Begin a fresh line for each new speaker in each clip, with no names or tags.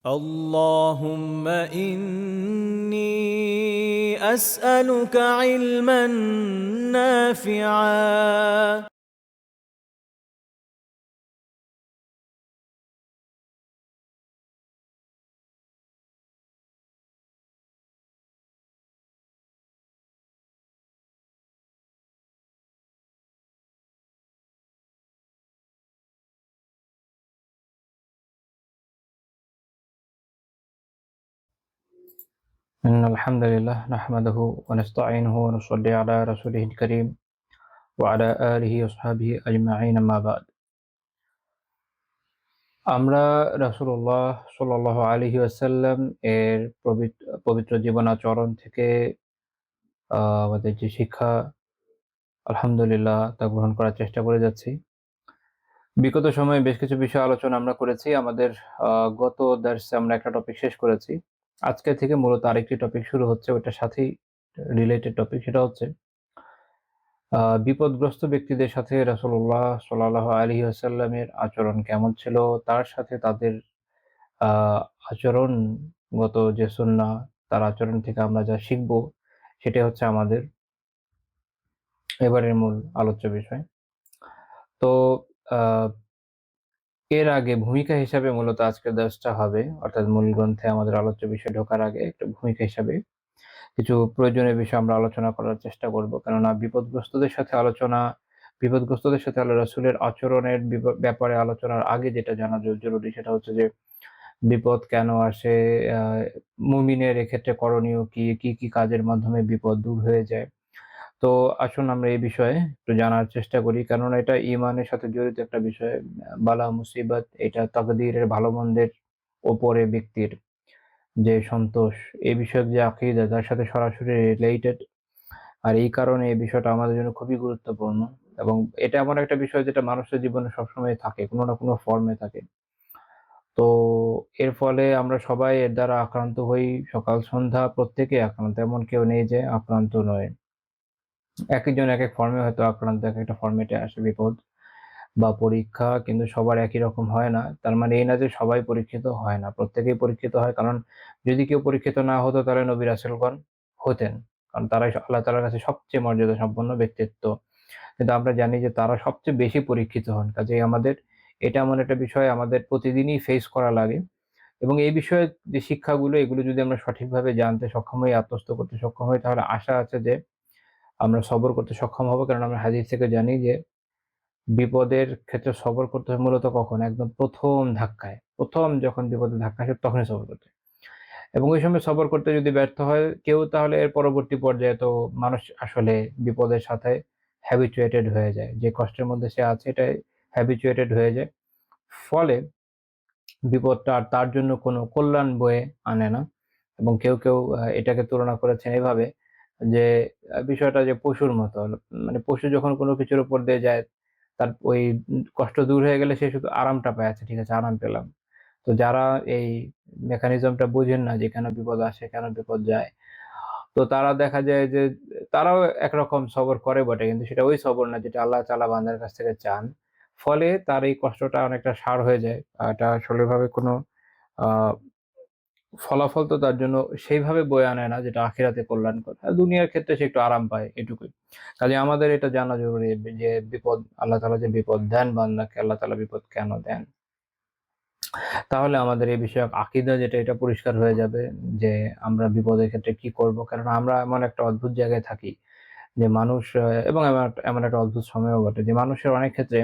اللهم إني أسألك علما نافعا
إن الحمد لله نحمده ونستعينه ونصلي على رسوله الكريم وعلى آله وصحبه أجمعين ما بعد আমরা রাসূলুল্লাহ সাল্লাল্লাহু আলাইহি ওয়াসাল্লাম এর পবিত্র জীবনাচরণ থেকে আমাদের যে শিক্ষা আলহামদুলিল্লাহ তা গ্রহণ করার চেষ্টা করে যাচ্ছি। বিগত সময়ে বেশ কিছু বিষয় আলোচনা আমরা করেছি। আমাদের গত দার্সে আমরা একটা টপিক শেষ করেছি। আজকে থেকে মূলত আরেকটি টপিক শুরু হচ্ছে, ওইটার সাথেই রিলেটেড টপিক। সেটা হচ্ছে বিপদগ্রস্ত ব্যক্তিদের সাথে রাসূলুল্লাহ সাল্লাল্লাহু আলাইহি ওয়াসাল্লামের আচরণ কেমন ছিল, তার সাথে তাদের আ আচরণগত যে সুন্নাহ, তার আচরণ থেকে আমরা যা শিখব, সেটাই হচ্ছে আমাদের এবারের মূল আলোচ্য বিষয়। তো আ এর আগে ভূমিকা হিসাবে মূলত আজকের দর্সটা হবে, অর্থাৎ মূল গ্রন্থে আমাদের আলোচ্য বিষয় ঢোকার আগে একটা ভূমিকা হিসাবে কিছু প্রয়োজনীয় বিষয় আমরা আলোচনা করার চেষ্টা করব। কেননা বিপদগ্রস্তদের সাথে আল্লাহ রাসূলের আচরণের ব্যাপারে আলোচনার আগে যেটা জানা জরুরি, সেটা হচ্ছে যে বিপদ কেন আসে, আ মুমিনের এক্ষেত্রে করণীয় কি, কি কাজের মাধ্যমে বিপদ দূর হয়ে যায়। তো আসুন আমরা এই বিষয়ে একটু জানার চেষ্টা করি। কেননা এটা ঈমানের সাথে জড়িত একটা বিষয়। বালা মুসিবত, এটা তাকদীরের ভালো-মন্দের উপরে ব্যক্তির যে সন্তোষ, এই বিষয়ক যে আকীদা, তার সাথে সরাসরি রিলেটেড। আর এই কারণে এই বিষয়টা আমাদের জন্য খুবই গুরুত্বপূর্ণ, এবং এটা এমন একটা বিষয় যেটা মানুষের জীবনে সবসময় থাকে, কোনো না কোনো ফর্মে থাকে। তো এর ফলে আমরা সবাই এর দ্বারা আক্রান্ত হই। সকাল সন্ধ্যা প্রত্যেকেই আক্রান্ত। এমন কেউ নেই যে আক্রান্ত নয়। একেকজন একেক ফর্মে হয়তো আক্রান্ত, একেকটা ফরমেটে আসে বিপদ বা পরীক্ষা, কিন্তু সবার একই রকম হয় না। তার মানে এই না যে সবাই পরীক্ষিত হয় না। প্রত্যেকেই পরীক্ষিত হয়। কারণ যদি কেউ পরীক্ষিত না হতো তাহলে নবী রাসূলগণ হতেন। কারণ তারাই আল্লাহ তাআলার কাছে সবচেয়ে মর্যাদা সম্পন্ন ব্যক্তিত্ব। কিন্তু আমরা জানি যে তারা সবচেয়ে বেশি পরীক্ষিত হন। কাজেই আমাদের এটা এমন একটা বিষয় আমাদের প্রতিদিনই ফেস করা লাগে, এবং এই বিষয়ে যে শিক্ষাগুলো, এগুলো যদি আমরা সঠিকভাবে জানতে সক্ষম হই, আত্মস্থ করতে সক্ষম হই, তাহলে আশা আছে যে আমরা সবর করতে সক্ষম হব। কারণ আমরা হাদিস থেকে জানি যে বিপদের ক্ষেত্রে সবর করতে হয় মূলত কখন? একদম ১ম ধাক্কায়। ১ম যখন বিপদে ধাক্কা আসে তখনই সবর করতে হয়। এবং ওই সময় সবর করতে যদি ব্যর্থ হয় কেউ, তাহলে এর পরবর্তী পর্যায়ে তো মানুষ আসলে বিপদের সাথে হ্যাবিচুয়েটেড হয়ে যায়। যে কষ্টের মধ্যে সে আছে এটাই হ্যাবিচুয়েটেড হয়ে যায়। ফলে বিপদটা আর তার জন্য কোনো কল্যাণ বয়ে আনে না। এবং কেউ এটাকে তুলনা করেছেন এভাবে যে বিষয়টা যে পশুর মতো। মানে পশু যখন কোনো কিছুর উপর দিয়ে যায়, তার ওই কষ্ট দূর হয়ে গেলে সে শুধু আরামটা পায়। আচ্ছা ঠিক আছে, আরাম পেলাম। তো যারা এই মেকানিজমটা বুঝেন না যে কেন বিপদ আসে, কেন বিপদ যায়, তো তারা দেখা যায় যে তারাও একরকম সবর করে বটে, কিন্তু সেটা ওই সবর না যেটা আল্লাহ তাআলা বান্দার কাছ থেকে চান। ফলে তার এই কষ্টটা অনেকটা সার হয়ে যায়। এটা আসলেভাবে কোনো আ ফলাফল তো তার জন্য সেইভাবে বয়ে আনে না যেটা আখিরাতে কল্যাণকর। দুনিয়ার ক্ষেত্রে সে একটু আরাম পায়, এটুকুই। কাজেই আমাদের এটা জানা জরুরি যে বিপদ, আল্লাহ তাআলা যে বিপদ দেন বান্দাকে, আল্লাহ তাআলা বিপদ কেন দেন? তাহলে আমাদের এই বিষয়ক আকীদা যেটা, এটা পরিষ্কার হয়ে যাবে যে আমরা বিপদের ক্ষেত্রে কি করব। কারণ আমরা এমন একটা অদ্ভুত জায়গায় থাকি যে মানুষ এবং এমন একটা অদ্ভুত সময়ও বটে যে মানুষের অনেক ক্ষেত্রে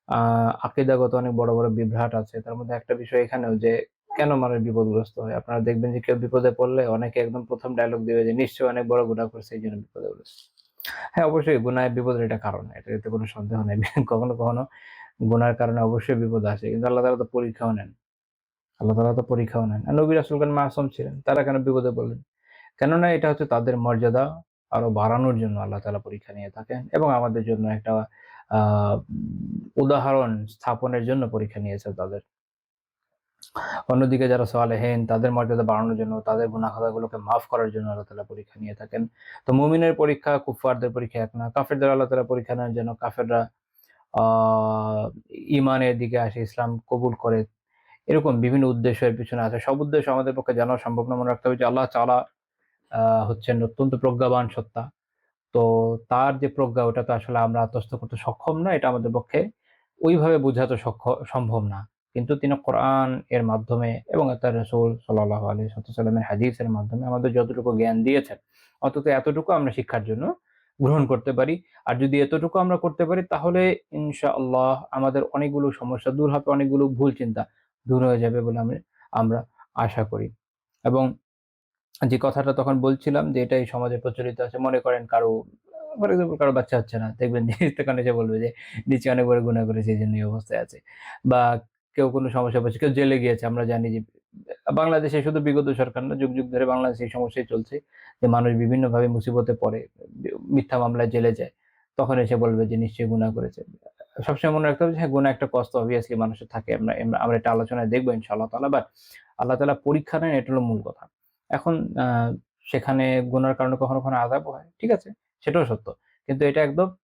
আ আকীদাগত অনেক বড় বিভ্রাট আছে। তার মধ্যে একটা বিষয় এখানেও যে কেন মানুষ বিপদগ্রস্ত হয়? আপনারা দেখবেন যে কেউ বিপদে পড়লে অনেকে একদম ১ম ডায়ালগ দিবে যে নিশ্চয়ই অনেক বড় গুনাহ করছে এইজন্য বিপদে পড়েছে। হ্যাঁ, অবশ্যই গুনাহ বিপদের এটা কারণ। এটাতে কোনো সন্দেহ নাই। কখনো গুনাহের কারণে অবশ্যই বিপদ আসে। কিন্তু আল্লাহ তাআলা তো পরীক্ষাও নেন। আল্লাহ তাআলা তো পরীক্ষাও নেন। আর নবী রাসূলগণ মাসুম ছিলেন। তারা কেন বিপদে পড়লেন? কেননা এটা হচ্ছে তাদের মর্যাদা আরো বাড়ানোর জন্য আল্লাহ তাআলা পরীক্ষা নিয়ে থাকেন, এবং আমাদের জন্য একটা আ উদাহরণ স্থাপনের জন্য পরীক্ষা নিয়েছে তাদের। অন্যদিকে যারা সালেহীন, তাদের মর্যাদা বাড়ানোর জন্য, তাদের গুনাহ খাতাগুলোকে মাফ করার জন্য আল্লাহ তাআলা পরীক্ষা নিয়ে থাকেন। তো মুমিনের পরীক্ষা কুফফারদের পরীক্ষা এক না। কাফেরদের আল্লাহ তাআলা পরীক্ষা নেন যেন কাফেররা আ ঈমানের দিকে আসে, ইসলাম কবুল করে। এরকম বিভিন্ন উদ্দেশ্য এর পিছনে আছে। সব উদ্দেশ্য আমাদের পক্ষে জানা সম্ভব না। মনে রাখতে হবে যে আল্লাহ তাআলা হচ্ছেন অত্যন্ত প্রজ্ঞাবান সত্তা। তো তার যে প্রজ্ঞা ওটা তো আসলে আমরা আত্মস্থ করতে সক্ষম না। এটা আমাদের পক্ষে ওইভাবে বোঝা তো সম্ভব না। কিন্তু তিনি কোরআন এর মাধ্যমে এবং তার রাসূল সাল্লাল্লাহু আলাইহি ওয়াসাল্লাম এর হাদিসের মাধ্যমে আমাদের যতটুকু জ্ঞান দিয়েছেন, অন্তত এতটুকু আমরা শিক্ষার জন্য গ্রহণ করতে পারি। আর যদি এতটুকু আমরা করতে পারি তাহলে ইনশাআল্লাহ আমাদের অনেকগুলো সমস্যা দূর হবে, অনেকগুলো ভুল চিন্তা দূর হয়ে যাবে বলে আমরা আশা করি। এবং যে কথাটা তখন বলছিলাম যে এটাই সমাজে প্রচলিত আছে। মনে করেন ফর এক্সাম্পল কারো বাচ্চা হচ্ছে না। দেখবেন যে তখন এসে বলবে যে নিচে অনেক বড় গুনাহ করেছে এজন্য এই অবস্থায় আছে। বা কেউ কোনো সমস্যায় পড়েছে, কেউ জেলে গিয়েছে। আমরা জানি যে বাংলাদেশে শুধু বিগত সরকার না, যুগ, যুগ ধরে বাংলাদেশে এই সমস্যাই চলছে। যে মানুষ বিভিন্নভাবে মুসিবতে পড়ে, মিথ্যা মামলায় জেলে যায়। তখন এসে বলবে যে নিশ্চয়ই গুনাহ করেছে। সবসময় মনে রাখতে হবে যে হ্যাঁ, গুনাহ একটা কষ্ট obviously মানুষের থাকে। আমরা এটা আলোচনায় দেখব ইনশাআল্লাহ তাআলা। বাট আল্লাহ তাআলা পরীক্ষা নেন এটা হলো মূল কথা। এখন সেখানে গুনার কারণে কখনো, কখনো আযাবও হয়। ঠিক আছে? সেটাও সত্য। কিন্তু এটা একদম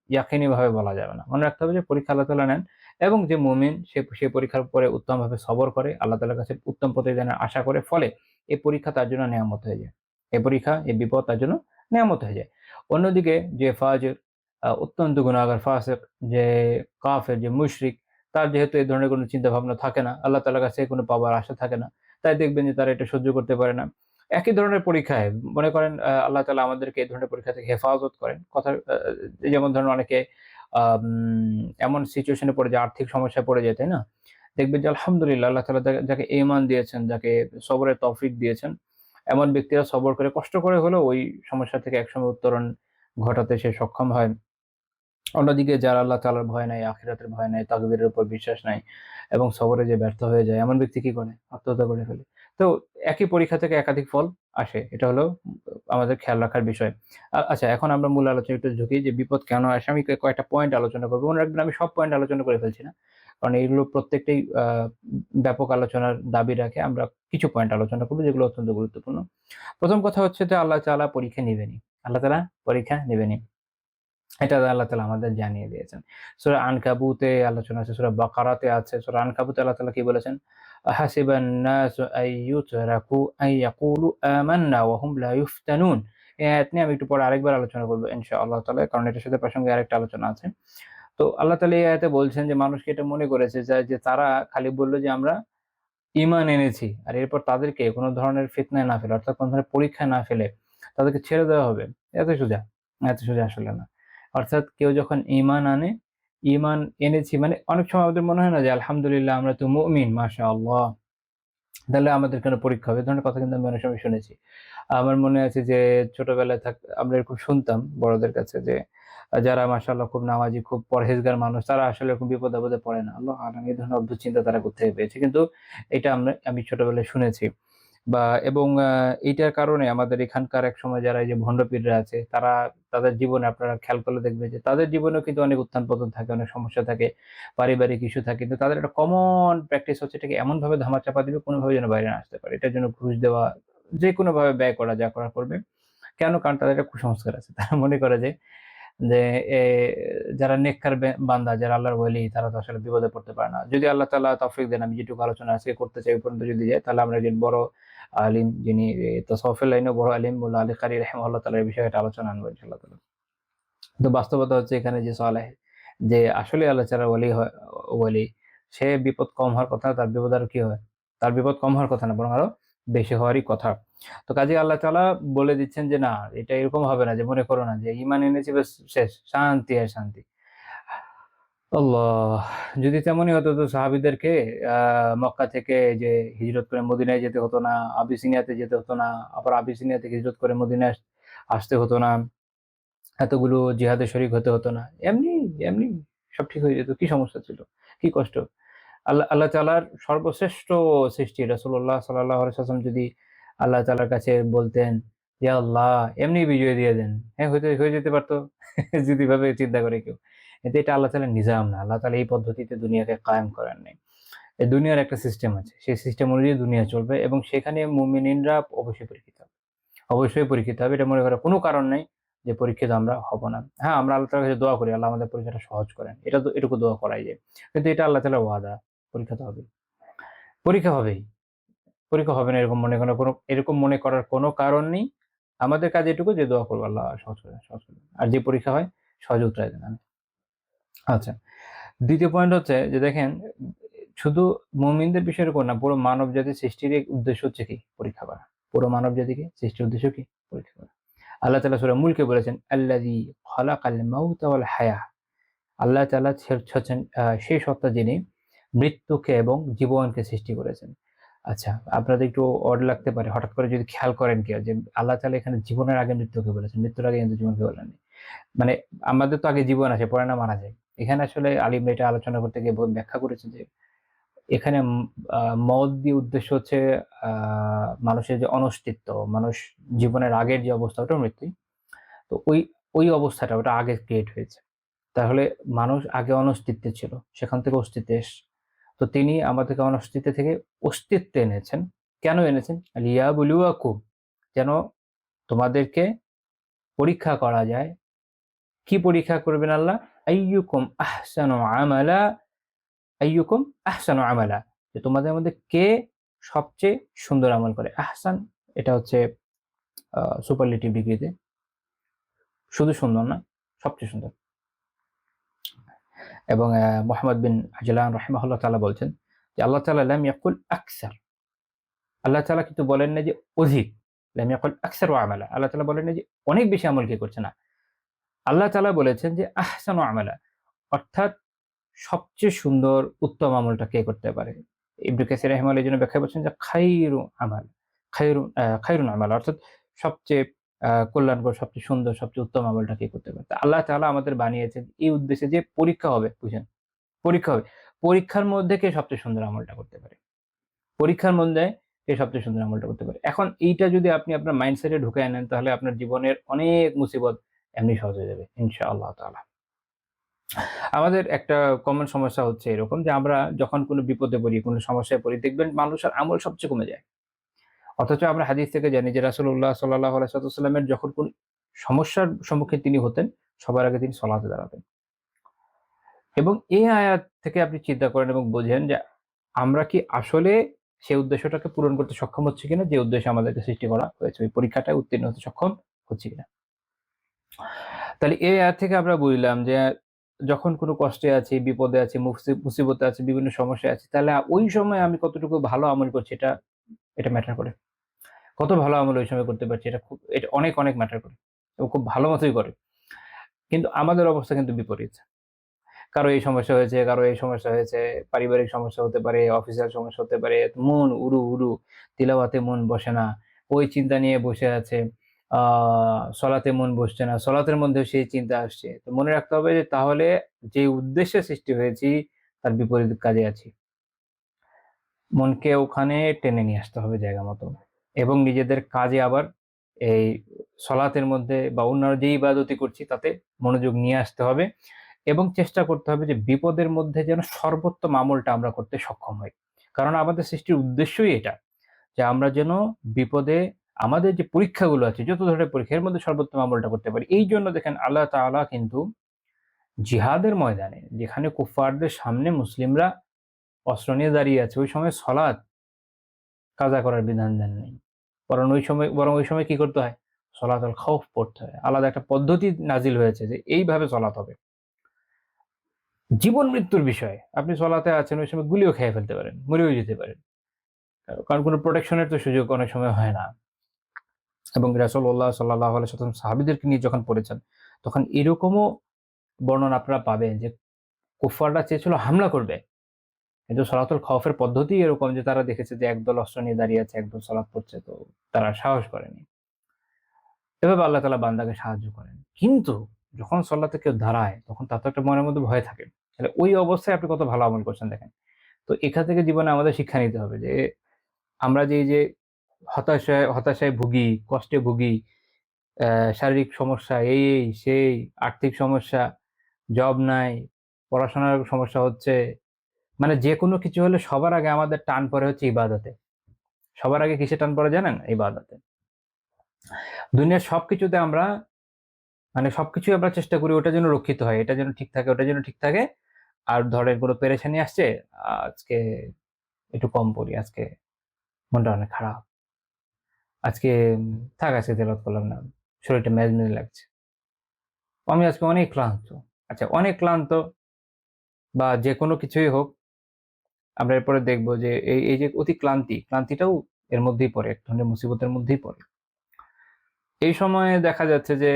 ইয়াকিনীভাবে বলা যাবে না। মনে রাখতে হবে যে পরীক্ষা আল্লাহ তাআলা নেন এবং যে মুমিন সে পরীক্ষার পরে উত্তমভাবে সবর করে, আল্লাহ তাআলার কাছে উত্তম প্রতিদানের আশা করে, ফলে এই পরীক্ষা তার জন্য নেয়ামত হয়ে যায়। এই পরীক্ষা, এই বিপদ তার জন্য নেয়ামত হয়ে যায়। অন্যদিকে যে ফাজির, অত্যন্ত গুনাহগার ফাসিক, যে কাফের, যে মুশরিক, তার যেহেতু এই ধরনের কোনো চিন্তাভাবনা থাকে না, আল্লাহ তাআলার কাছে কোনো পাওয়ার আশা থাকে না। তাই দেখবেন যে তারা এটা সহ্য করতে পারে না। একই ধরনের পরীক্ষায় মনে করেন আল্লাহ তাআলা আমাদেরকে এই ধরনের পরীক্ষা থেকে হেফাজত করেন। যেমন ধরুন অনেকে আম এমন সিচুয়েশন এ পড়ে যায়, আর্থিক সমস্যায় পড়ে যায়, তাই না? দেখবেন যে আলহামদুলিল্লাহ আল্লাহ তাআলা যাকে ঈমান দিয়েছেন, যাকে সবরের তৌফিক দিয়েছেন, এমন ব্যক্তিরা সবর করে কষ্ট করে হলেও ওই সমস্যা থেকে একসময় উত্তরণ ঘটাতে সে সক্ষম হয়। অন্যদিকে যারা আল্লাহ তাআলার ভয় নাই, আখিরাতের ভয় নাই, তাকদীরের উপর বিশ্বাস নাই এবং সবরে যে ব্যর্থ হয়ে যায়, এমন ব্যক্তি কি করে? আত্মহত্যা করে ফেলে। তো একই পরীক্ষা থেকে একাধিক ফল আসে। এটা হলো আমাদের খেয়াল রাখার বিষয়। আচ্ছা, এখন আমরা মূল আলোচনায় একটু ঝুঁকি যে বিপদ কেন আসে? আমি কয়েকটা পয়েন্ট আলোচনা করব। মনে রাখবেন আমি সব পয়েন্ট আলোচনা করে ফেলছি না। কারণ এগুলো প্রত্যেকটাই ব্যাপক আলোচনার দাবি রাখে। আমরা কিছু পয়েন্ট আলোচনা করব যেগুলো অত্যন্ত গুরুত্বপূর্ণ। ১ম কথা হচ্ছে যে আল্লাহ তাআলা পরীক্ষা নিবেনই। আল্লাহ তাআলা পরীক্ষা নিবেনই। এটা আল্লাহ তাআলা আমাদের জানিয়ে দিয়েছেন। সূরা আনকাবুতে আলোচনা আছে, সূরা বাকারাতে আছে। সূরা আনকাবুতে আল্লাহ তাআলা কি বলেছেন? আহাসিবান নাসু আইয়ুতরাকু আইয়াকুলু আমান্না ওয়া হুম লা ইফতানুন। এই আয়াত নিয়ে আমি একটু পরে আরেকবার আলোচনা করব ইনশাআল্লাহ তাআলা। কারণ এটার সাথে প্রাসঙ্গিক আরেকটা আলোচনা আছে। তো আল্লাহ তাআলা এই আয়াতে বলছেন যে মানুষকে এটা মনে করেছে যে তারা খালি বলল যে আমরা ঈমান এনেছি। আর এরপর তাদেরকে কোন ধরনের ফিতনায় না ফেলে, অর্থাৎ কোন ধরনের পরীক্ষায় না ফেলে তাদেরকে ছেড়ে দেওয়া হবে। এত সোজা। এত সোজা আসলে না। অর্থাৎ কেউ যখন ঈমান আনে, ঈমান এনেছি মানে অনেক সময় আমাদের মনে হয় না যে আলহামদুলিল্লাহ আমরা তো মুমিন মাশাআল্লাহ। তাহলে আমাদের কেন পরীক্ষা হবে? এ ধরনের কথা কিন্তু আমি অনেক সময় শুনেছি। আমার মনে আছে যে ছোটবেলায় আমরা এরকম শুনতাম বড়দের কাছে যে যারা মাশাআল্লাহ খুব নামাজি, খুব পরহেজগার মানুষ তারা আসলে এরকম বিপদে-আপদে পড়ে না। আল্লাহু আ'লাম এই ধরনের অদ্ভুত চিন্তা তারা কোত্থেকে পেয়েছে। কিন্তু এটা আমি ছোটবেলায় শুনেছি। এবং এইটার কারণে আমাদের এখানকার একসময় যারা এই যে ভণ্ড পীররা আছে তাদের জীবনে আপনারা খেয়াল করলে দেখবেন যে তাদের জীবনেও কিন্তু অনেক উত্থান-পতন থাকে, অনেক সমস্যা থাকে, পারিবারিক ইস্যু থাকে। কিন্তু তাদের একটা কমন প্র্যাকটিস হচ্ছে এটাকে এমনভাবে ধামাচাপা দিবে কোনোভাবে যেন বাইরে না আসতে পারে। এটার জন্য ঘুষ দেওয়া, যেকোনোভাবে ব্যয় করা, যা করার করবে। কেন? কারণ তাদের একটা কুসংস্কার আছে। তারা মনে করে যে এ যারা নেককার বান্দা, যারা আল্লাহর ওলি তারা তো আসলে বিপদে পড়তে পারে না। যদি আল্লাহ তাআলা তৌফিক দেন, আমি যেটুকু আলোচনা আজকে করতে চাই ওই পর্যন্ত যদি যাই, তাহলে আমরা একজন বড় আলিম যিনি তাসাউফের লাইনেও বড় আলিম মোল্লা আলী কারি রাহিমাহুল্লাহ তাআলা এই বিষয়ে একটা আলোচনা আনবো ইনশাআল্লাহ তাআলা। তো বাস্তবতা হচ্ছে এখানে যে সালেহ যে আসলে আল্লাহ ছাড়া ওলি, সে বিপদ কম হওয়ার কথা না, তার বিপদ আরো কি হয়? তার বিপদ কম হওয়ার কথা না, বরং আরো বেশি হওয়ারই কথা। তো কাজেই আল্লাহ তাআলা বলে দিচ্ছেন যে না, এটা এরকম হবে না যে মনে করো না যে ঈমান এনেছি ব্যাস শেষ, শান্তি আর শান্তি। আল্লাহ! যদি তেমনই হতো তো সাহাবীদেরকে আ মক্কা থেকে যে হিজরত করে মদিনায় যেতে হতো না, আবিসিনিয়াতে যেতে হতো না, আবার আবিসিনিয়া থেকে হিজরত করে মদিনায় আসতে হতো না। এতগুলো জিহাদে শরীক হতে হতো না। এমনি সব ঠিক হয়ে যেত। কি সমস্যা ছিল? কি কষ্ট? আল্লাহ তাআলার সর্বশ্রেষ্ঠ সৃষ্টি রাসূলুল্লাহ সাল্লাল্লাহু আলাইহি ওয়াসাল্লাম যদি আল্লাহ তাআলার কাছে বলতেন, "ইয়া আল্লাহ এমনি বিজয় দিয়ে দেন।" হ্যাঁ, হয়ে যেতে পারত। যদি এভাবে চিন্তা করে কেউ। কিন্তু এটা আল্লাহ তাআলার নিজাম না। আল্লাহ তাআলা এই পদ্ধতিতে দুনিয়াকে কায়েম করেন নাই। এই দুনিয়ার একটা সিস্টেম আছে। সেই সিস্টেম অনুযায়ী দুনিয়া চলবে এবং সেখানে মুমিনিনরা অবশ্যই পরীক্ষিত হবে। অবশ্যই পরীক্ষিত হবে। এটা মনে করার কোনো কারণ নাই যে পরীক্ষিত আমরা হব না। হ্যাঁ, আমরা আল্লাহ তাআলার কাছে দোয়া করি, আল্লাহ আমাদের পরীক্ষাটা সহজ করেন। এটুকু দোয়া করাই যায়। কিন্তু এটা আল্লাহ তাআলার ওয়াদা, পরীক্ষা তো হবেই। পরীক্ষা হবেই। পরীক্ষা হবে না এরকম মনে করার কোনো কারণ নেই। আমাদের কাজ এটুকু যে দোয়া করব আল্লাহ সহজ করে দেন, সহজ করে দেন। আর যে পরীক্ষা হয় সহজে উতরায় দেন। আমিন। আচ্ছা। ২য় পয়েন্ট হচ্ছে যে দেখেন, শুধু মুমিনদের বিষয়ের উপর না, পুরো মানবজাতির সৃষ্টির উদ্দেশ্য হচ্ছে কি? পরীক্ষা করা। পুরো মানবজাতিকে সৃষ্টির উদ্দেশ্য কি? পরীক্ষা করা। আল্লাহ তাআলা সূরা মুলকে বলেছেন, "আল্লাযী খালাকাল মাউতা ওয়াল হায়াহ।" আল্লাহ তাআলা হচ্ছেন সেই সত্তা যিনি মৃত্যুকে এবং জীবনকে সৃষ্টি করেছেন। আচ্ছা, আপনাদের একটু অড লাগতে পারে হঠাৎ করে যদি খেয়াল করেন কেউ যে আল্লাহ তাআলা এখানে জীবনের আগে মৃত্যুকে বলেছেন, মৃত্যুর আগে কিন্তু জীবনকে বলেননি। মানে আমাদের তো আগে জীবন আসে, পরে না মারা যায়। এখানে আসলে আলিমরা এটা আলোচনা করতে গিয়ে ব্যাখ্যা করেছেন যে এখানে মওত দিয়ে উদ্দেশ্য হচ্ছে আ মানুষের যে অনস্তিত্ব, মানুষ জীবনের আগের যে অবস্থা ওটাও মৃত্যুই। তো ওই অবস্থাটা ওটা আগে ক্রিয়েট হয়েছে। তাহলে মানুষ আগে অনস্তিত্বে ছিল। সেখান থেকে অস্তিত্বে এসছে। তো তিনি আমাদেরকে অনস্তিত্ব থেকে অস্তিত্বে এনেছেন। কেন এনেছেন? লিয়াবলুয়াকুম, যেন তোমাদেরকে পরীক্ষা করা যায়। কি পরীক্ষা করবেন আল্লাহ? আইয়ুকুম আহসানু আমালা, আইয়ুকুম আহসানু আমালা, যে তোমাদের মধ্যে কে সবচেয়ে সুন্দর আমল করে। আহসান এটা হচ্ছে সুপারলেটিভ ডিগ্রিতে। শুধু সুন্দর না, সবচেয়ে সুন্দর। এবং মুহাম্মদ বিন আজলান রাহিমাহুল্লাহ তাআলা বলছেন যে আল্লাহ তাআলা লাম ইয়াকুল আকসার। আল্লাহ তাআলা কিন্তু বলেন না যে অধিক। লাম ইয়াকুল আকসারু আমালা। আল্লাহ তাআলা বলেন না যে অনেক বেশি আমল কে করছে না। আল্লাহ তাআলা বলেছেন যে আহসানু আমালা, অর্থাৎ সবচেয়ে সুন্দর উত্তম আমলটা কে করতে পারে। ইবনে কাসির রাহিমাহুল্লাহ এর জন্য ব্যাখ্যা করছেন যে খায়রু আমাল, খায়রুন আমাল, অর্থাৎ সবচেয়ে কল্যাণকর, সবচেয়ে সুন্দর, সবচেয়ে উত্তম আমলটা কে করতে পারে। তা আল্লাহ তাআলা আমাদের বানিয়েছেন এই উদ্দেশ্যে যে পরীক্ষা হবে, বুঝেন? পরীক্ষা হবে। পরীক্ষার মধ্যে কে সবচেয়ে সুন্দর আমলটা করতে পারে। পরীক্ষার মধ্যে কে সবচেয়ে সুন্দর আমলটা করতে পারে। এখন এইটা যদি আপনি আপনার মাইন্ডসেটে ঢুকায়ে নেন তাহলে আপনার জীবনের অনেক মুসিবত এমনি সহজ হয়ে যাবে ইনশাআল্লাহ তাআলা। আমাদের একটা কমন সমস্যা হচ্ছে এরকম যে আমরা যখন কোনো বিপদে পড়ি, কোনো সমস্যায় পড়ি, দেখবেন মানুষের আমল সবচেয়ে কমে যায়। অথচ আমরা হাদিস থেকে জানি যে রাসূলুল্লাহ সাল্লাল্লাহু আলাইহি ওয়াসাল্লামের যখন কোন সমস্যার সম্মুখীন তিনি হতেন, সবার আগে তিনি সালাতে দাঁড়াতেন। এবং এই আয়াত থেকে আপনি চিন্তা করেন এবং বোঝেন যে আমরা কি আসলে সেই উদ্দেশ্যটাকে পূরণ করতে সক্ষম হচ্ছি কিনা, যে উদ্দেশ্যে আমাদেরকে সৃষ্টি করা হয়েছে। ওই পরীক্ষাটায় উত্তীর্ণ হতে সক্ষম হচ্ছি কিনা। তাহলে এই আয়াত থেকে আমরা বুঝলাম যে যখন কোনো কষ্টে আছি, বিপদে আছি, মুসিবতে আছি, বিভিন্ন সমস্যায় আছি, তাহলে ওই সময় আমি কতটুকু ভালো আমল করছি এটা ম্যাটার করে। কত ভালো আমল ওই সময় করতে পারছি এটা অনেক ম্যাটার করে। এবং খুব ভালো মতোই করে। কিন্তু আমাদের অবস্থা কিন্তু বিপরীত। কারো এই সমস্যা হয়েছে, কারো এই সমস্যা হয়েছে, পারিবারিক সমস্যা হতে পারে, অফিসিয়াল সমস্যা হতে পারে। মন উড়ু, তিলাওয়াতে মন বসে না। ওই চিন্তা নিয়ে বসে আছে। আ সলাতে মন বসছে না। সলাতের মধ্যেও সেই চিন্তা আসছে। তো মনে রাখতে হবে যে তাহলে যে উদ্দেশ্যে সৃষ্টি হয়েছি তার বিপরীত কাজে আছি। মনকে ওখানে টেনে নিয়ে আসতে হবে জায়গা মতো। এবং নিজেদের কাজে আবার এই সলাতের মধ্যে বা অন্যান্য যে ইবাদতই করছি তাতে মনোযোগ নিয়ে আসতে হবে। এবং চেষ্টা করতে হবে যে বিপদের মধ্যে যেন সর্বোত্তম আমলটা আমরা করতে সক্ষম হই। কারণ আমাদের সৃষ্টির উদ্দেশ্যই এটা। যে আমরা যেন বিপদে আমাদের যে পরীক্ষাগুলো আছে, যত ধরনের পরীক্ষা এর মধ্যে সর্বোত্তম আমলটা করতে পারি। এইজন্য দেখেন আল্লাহ তাআলা কিন্তু জিহাদের ময়দানে যেখানে কুফফারদের সামনে মুসলিমরা অস্ত্র নিয়ে দাঁড়িয়ে আছে, ওই সময় সলাত কাজা করার বিধান দেন নাই। বরং ওই সময় কি করতে হয়? সলাতুল খাউফ পড়তে হয়। আলাদা একটা পদ্ধতি নাজিল হয়েছে যে এইভাবে সলাত হবে। জীবন মৃত্যুর বিষয়। আপনি সলাতে আছেন, ওই সময় গুলিও খেয়ে ফেলতে পারেন, মরেও যেতে পারেন। কারণ কোন প্রোটেকশন এর তো সুযোগ অনেক সময় হয় না। এবং রাসূলুল্লাহ সাল্লাল্লাহু আলাইহি ওয়াসাল্লাম সাহাবীদেরকে নিয়ে যখন পড়েছেন, তখন এরকমও বর্ণনা আপনারা পাবেন যে কুফফাররা চেয়েছিল হামলা করবে। কিন্তু সলাতুল খাউফের পদ্ধতি এরকম যে তারা দেখেছে যে একদল অস্ত্র নিয়ে দাঁড়িয়ে আছে, একদল সালাত পড়ছে, তো তারা সাহস করেনি। এভাবে আল্লাহ তাআলা বান্দাকে সাহায্য করেন। কিন্তু যখন সলাতে কেউ দাঁড়ায় তখন তার তো একটা মনের মধ্যে ভয় থাকে। তাহলে ওই অবস্থায় আপনি কত ভালো আমল করছেন দেখেন। তো এখান থেকে জীবনে আমাদের শিক্ষা নিতে হবে যে আমরা যে এই যে হতাশায় ভুগি, কষ্টে ভুগি, শারীরিক সমস্যা সেই আর্থিক সমস্যা, জব নাই, পড়াশোনার সমস্যা হচ্ছে। মানে যেকোনো কিছু হলে সবার আগে আমাদের টান পড়ে হচ্ছে ইবাদতে। সবার আগে কিসে টান পড়ে জানেন? ইবাদতে। দুনিয়ার সবকিছুতে আমরা মানে সবকিছুই আমরা চেষ্টা করি ওটা যেন রক্ষিত হয়। এটা যেন ঠিক থাকে, ওটা যেন ঠিক থাকে। আর ধরেন কোনো পেরেশানি আসছে, আজকে একটু কম পড়ি, আজকে মনটা অনেক খারাপ, আজকে থাক আজকে তেলাওয়াত করলাম না, শরীরটা ম্যাজম্যাজ লাগছে, আমি আজকে অনেক ক্লান্ত। আচ্ছা, অনেক ক্লান্ত বা যে কোনো কিছুই হোক, আমরা এরপরে দেখবো যে এই যে অতি ক্লান্তিটাও এর মধ্যেই পড়ে, এক ধরনের মুসিবতের মধ্যেই পড়ে। এই সময়ে দেখা যাচ্ছে যে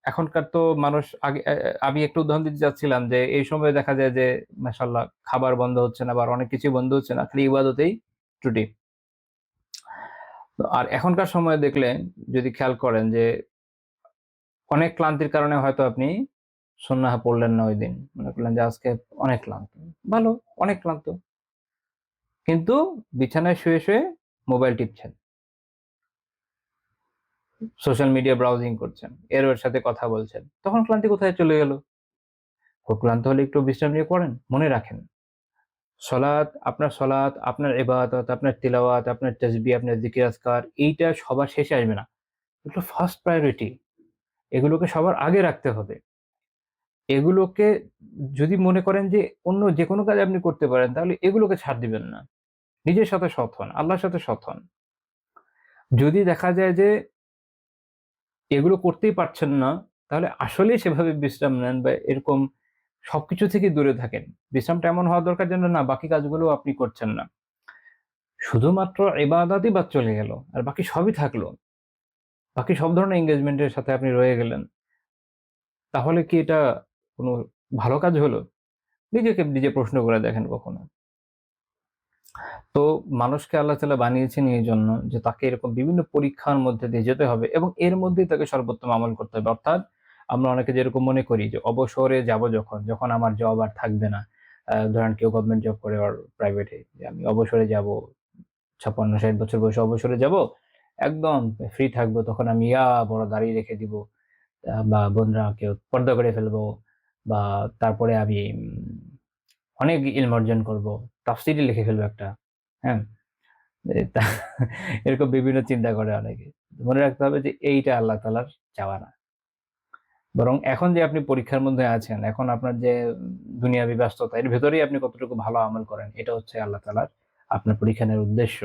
এখনকার তো মানুষ আগে আমি একটু উদাহরণ দিতে চাচ্ছিলাম যে এই সময়ে দেখা যায় যে মাশাআল্লাহ খাবার বন্ধ হচ্ছে না বা অনেক কিছুই বন্ধ হচ্ছে না, খালি ইবাদতেই ত্রুটি। তো আর এখনকার সময়ে দেখলে যদি খেয়াল করেন যে অনেক ক্লান্তির কারণে হয়তো আপনি সুন্নাহ পড়লেন না ঐদিন। মনে করলেন যে আজকে অনেক ক্লান্ত। ভালো, অনেক ক্লান্ত। কিন্তু বিছানায় শুয়ে মোবাইল টিপছেন। সোশ্যাল মিডিয়া ব্রাউজিং করছেন। এর সাথে কথা বলছেন। তখন ক্লান্তি কোথায় চলে গেল? খুব ক্লান্ত হলে একটু বিশ্রাম নিয়ে পড়েন। মনে রাখেন, সলাত, আপনার ইবাদত, আপনার তিলাওয়াত, আপনার তাসবিহ, আপনার জিকির আজকার এইটা সবার শেষে আসবে না। এগুলো ফার্স্ট প্রায়োরিটি। এগুলোকে সবার আগে রাখতে হবে। এগুলোকে যদি মনে করেন যে অন্য যেকোনো কাজ আপনি করতে পারেন, তাহলে এগুলোকে ছাড় দিবেন না। নিজের সাথে সৎ হন, আল্লাহর সাথে সৎ হন। যদি দেখা যায় যে এগুলো করতেই পারছেন না, তাহলে আসলেই সেভাবে বিশ্রাম নেন বা এরকম সবকিছু থেকে দূরে থাকেন। বিশ্রামটা এমন হওয়া দরকার যেন না বাকি কাজগুলোও আপনি করছেন না। শুধুমাত্র ইবাদতই বাদ চলে গেল। আর বাকি সবই থাকলো। বাকি সব ধরনের এনগেজমেন্ট এর সাথে আপনি রয়ে গেলেন। তাহলে কি এটা কোনো ভালো কাজ হলো? নিজেকে নিজে প্রশ্ন করে দেখেন কখনো। তো মানুষকে আল্লাহ তাআলা বানিয়েছেন এইজন্য যে তাকে এরকম বিভিন্ন পরীক্ষার মধ্যে দিয়ে যেতে হবে এবং এর মধ্যেই তাকে সর্বোত্তম আমল করতে হবে। অর্থাৎ আমরা অনেকে যেরকম মনে করি যে অবসরে যাব যখন আমার জব আর থাকবে না। ধরেন কেউ গভর্নমেন্ট জব করে আর প্রাইভেটে, যে আমি অবসরে যাব, ৫৬-৬০ বছর বয়সে অবসরে যাব। একদম ফ্রি থাকবো, তখন আমি বড় দাড়ি রেখে দিব। বা বোনরা কেউ পর্দা করে ফেলবো বা তারপরে আমি অনেক ইলম অর্জন করবো। তাফসীরই লিখে ফেলবো একটা। হ্যাঁ? তা এরকম বিভিন্ন চিন্তা করে অনেকে। মনে রাখতে হবে যে এইটা আল্লাহ তাআলার চাওয়া না। বরং এখন যে আপনি পরীক্ষার মধ্যে আছেন, এখন আপনার যে দুনিয়াবি ব্যস্ততা, এর ভেতরেই আপনি কতটুকু ভালো আমল করেন, এটা হচ্ছে আল্লাহ তাআলার আপনার পরীক্ষা নেওয়ার উদ্দেশ্য।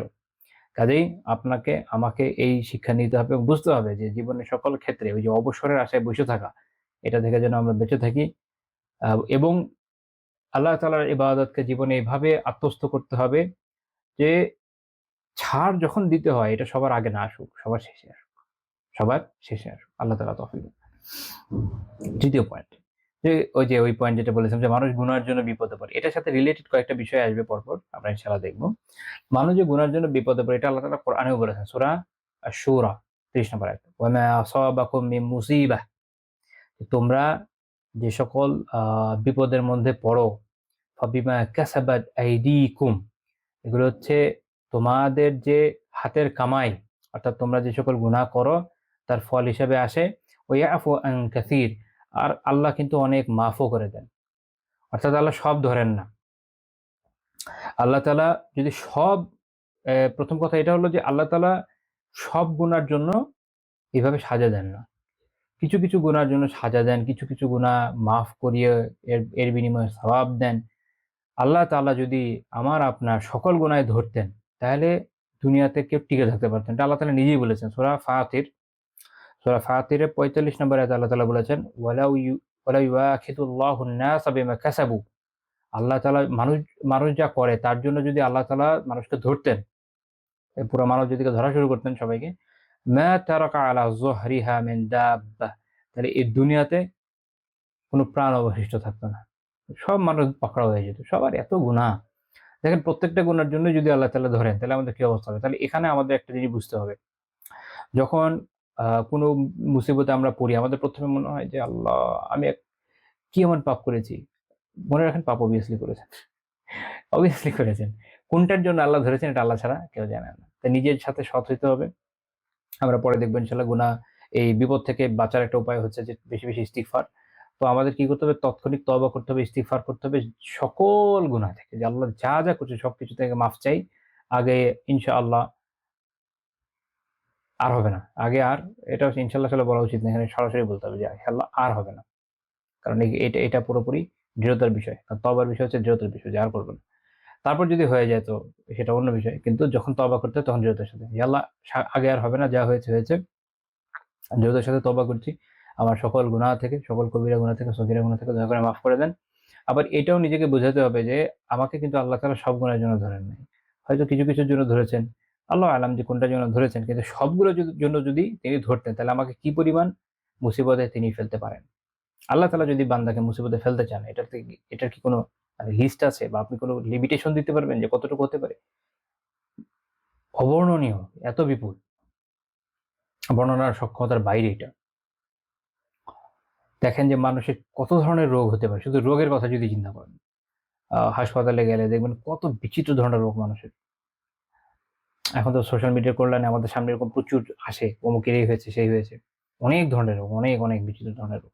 কাজেই আপনাকে আমাকে এই শিক্ষা নিতে হবে এবং বুঝতে হবে যে জীবনের সকল ক্ষেত্রে ওই যে অবসরের আশায় বসে থাকা, এটা থেকে যেন আমরা বেঁচে থাকি। এবং আল্লাহ তাআলার ইবাদতকে জীবনে এভাবে আত্মস্থ করতে হবে যে ছাড় যখন দিতে হয় এটা সবার আগে না আসুক, সবার শেষে আসুক। সবার শেষে আসুক। আল্লাহ তাআলা তৌফিক দান। ৩য় পয়েন্ট, যে ওই পয়েন্ট যেটা বলেছিলাম যে মানুষ গুনার জন্য বিপদে পড়ে। এটার সাথে রিলেটেড কয়েকটা বিষয় আসবে পরপর। আমরা ইনশাআল্লাহ দেখব। মানুষ যে গুনার জন্য বিপদে পড়ে এটা আল্লাহ তাআলা কোরআনেও বলেছেন। সূরা আশ-শূরা ৩০ নম্বর আয়াত। ওয়া মা আসাবাকুম মিন মুসিবাহ, তোমরা যে সকল বিপদের মধ্যে পড়ো, ফাবিমা কাসাবাত আইদিকুম, এগুলো হচ্ছে তোমাদের যে হাতের কামাই, অর্থাৎ তোমরা যে সকল গুনাহ করো তার ফল হিসেবে আসে। ওয়াইয়াফু আন কাসীর, আর আল্লাহ কিন্তু অনেক মাফও করে দেন। অর্থাৎ আল্লাহ সব ধরেন না। আল্লাহ তাআলা যদি সব, প্রথম কথা এটা হলো যে আল্লাহ তাআলা সব গুনার জন্য এভাবে সাজা দেন না। কিছু গুনার জন্য সাজা দেন, কিছু গুনাহ মাফ করিয়ে এর বিনিময়ে সওয়াব দেন। আল্লাহ তাআলা যদি আমার আপনার সকল গুনাহ ধরতেন, তাহলে দুনিয়াতে কেউ টিকে থাকতে পারতেন। এটা আল্লাহ তাআলা নিজেই বলেছেন। সূরা ফাতিরের ৪৫ নম্বর আয়াতে আল্লাহ তাআলা বলেছেন, ওয়ালা ইউআখিযুল্লাহু আন-নাসা বিমা কাসাবু, আল্লাহ তাআলা মানুষ যা করে তার জন্য যদি আল্লাহ তাআলা মানুষকে ধরতেন, পুরো মানব জাতিকে ধরা শুরু করতেন সবাইকে, মা তারাকা আলা যুহরিহা মিন দাব্বাহ, তাহলে এই দুনিয়াতে কোনো প্রাণ অবশিষ্ট থাকতো না। সব মানুষ পাকড়াও হয়ে যেত। সবার এত গুনাহ। দেখেন প্রত্যেকটা গুনার জন্য যদি আল্লাহ তাআলা ধরেন, তাহলে আমাদের কি অবস্থা হবে? তাহলে এখানে আমাদের একটা জিনিস বুঝতে হবে। যখন কোনো মুসিবতে আমরা পড়ি, আমাদের ১ম এ মনে হয় যে, আল্লাহ আমি কি এমন পাপ করেছি? মনে রাখেন পাপ অবভিয়াসলি করেছেন। অবভিয়াসলি করেছেন। কোনটার জন্য আল্লাহ ধরেছেন এটা আল্লাহ ছাড়া কেউ জানে না। তাই নিজের সাথে সৎ হইতে হবে। আমরা পরে দেখব ইনশাআল্লাহ এই বিপদ থেকে বাঁচার একটা উপায় হচ্ছে যে বেশি ইস্তিগফার। তো আমাদের কি করতে হবে? তাৎক্ষণিক তওবা করতে হবে, ইস্তিগফার করতে হবে সকল গুনাহ থেকে। যে আল্লাহ যা করছি সবকিছু থেকে মাফ চাই। আগে ইনশাআল্লাহ আর হবে না। আগে আর এটা ইনশাআল্লাহ আসলে বলা উচিত না। এখানে সরাসরি বলতে হবে যে ইনশাআল্লাহ আর হবে না। কারণ এটা পুরোপুরি দৃঢ়তার বিষয়। আর তওবার বিষয় হচ্ছে দৃঢ়তার বিষয় যে আর করব না। তারপর যদি হয়ে যায় তো সেটা অন্য বিষয়। কিন্তু যখন তওবা করতে হয় তখন দৃঢ়তার সাথে। ইয়া আল্লাহ আগে আর হবে না, যা হয়েছে, হয়েছে। দৃঢ়তার সাথে তওবা করছি। আমার সকল গুনাহ থেকে, সকল কবিরা গুনাহ থেকে, সগীরা গুনাহ থেকে দয়া করে মাফ করে দেন। আবার এটাও নিজেকে বোঝাতে হবে যে আমাকে কিন্তু আল্লাহ তাআলা সব গুনাহের জন্য ধরেন নাই। হয়তো কিছু, কিছুর জন্য ধরেছেন। আল্লাহু আ'লাম যে কোনটার জন্য ধরেছেন। কিন্তু সবগুলোর জন্য যদি তিনি ধরতেন তাহলে আমাকে কি পরিমাণ মুসিবতে তিনি ফেলতে পারেন। আল্লাহ তাআলা যদি বান্দাকে মুসিবতে ফেলতে চান এটার কি কোনো লিস্ট আছে বা আপনি কোনো লিমিটেশন দিতে পারবেন যে কতটুকু হতে পারে? অবর্ণনীয়, এত বিপুল। বর্ণনার সক্ষমতার বাইরে এটা। দেখেন যে মানুষের কত ধরনের রোগ হতে পারে। শুধু রোগের কথা যদি চিন্তা করেন। হাসপাতালে গেলে দেখবেন কত বিচিত্র ধরনের রোগ মানুষের। এখন তো সোশ্যাল মিডিয়ার কল্যাণে আমাদের সামনে এরকম প্রচুর আসে, অমুকের এই হয়েছে, সেই হয়েছে। অনেক ধরনের রোগ, অনেক, অনেক বিচিত্র ধরনের রোগ।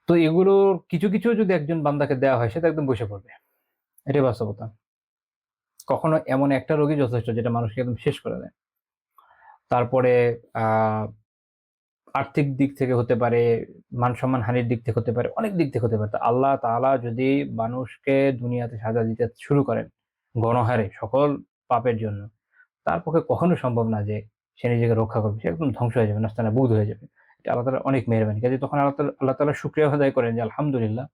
তো এগুলোর কিছু, কিছু যদি একজন বান্দাকে দেওয়া হয়, সে তো একদম বসে পড়বে। এটাই বাস্তবতা। কখনো এমন একটা রোগই যথেষ্ট যেটা মানুষকে একদম শেষ করে দেয়। তারপরে আ আর্থিক দিক থেকে হতে পারে, মান-সম্মান হানির দিক থেকে হতে পারে, অনেক দিক থেকে হতে পারে। তো আল্লাহ তাআলা যদি মানুষকে দুনিয়াতে সাজা দিতে শুরু করেন গণহারে সকল পাপের জন্য, তার পক্ষে কখনো সম্ভব না যে সে নিজেকে রক্ষা করবে। সে একদম ধ্বংস হয়ে যাবে, নাস্তানাবুদ হয়ে যাবে। এটা আল্লাহ তাআলার অনেক মেহেরবানি। কাজেই তখন আল্লাহ তাআলার শুকরিয়া আদায় করেন যে আলহামদুলিল্লাহ,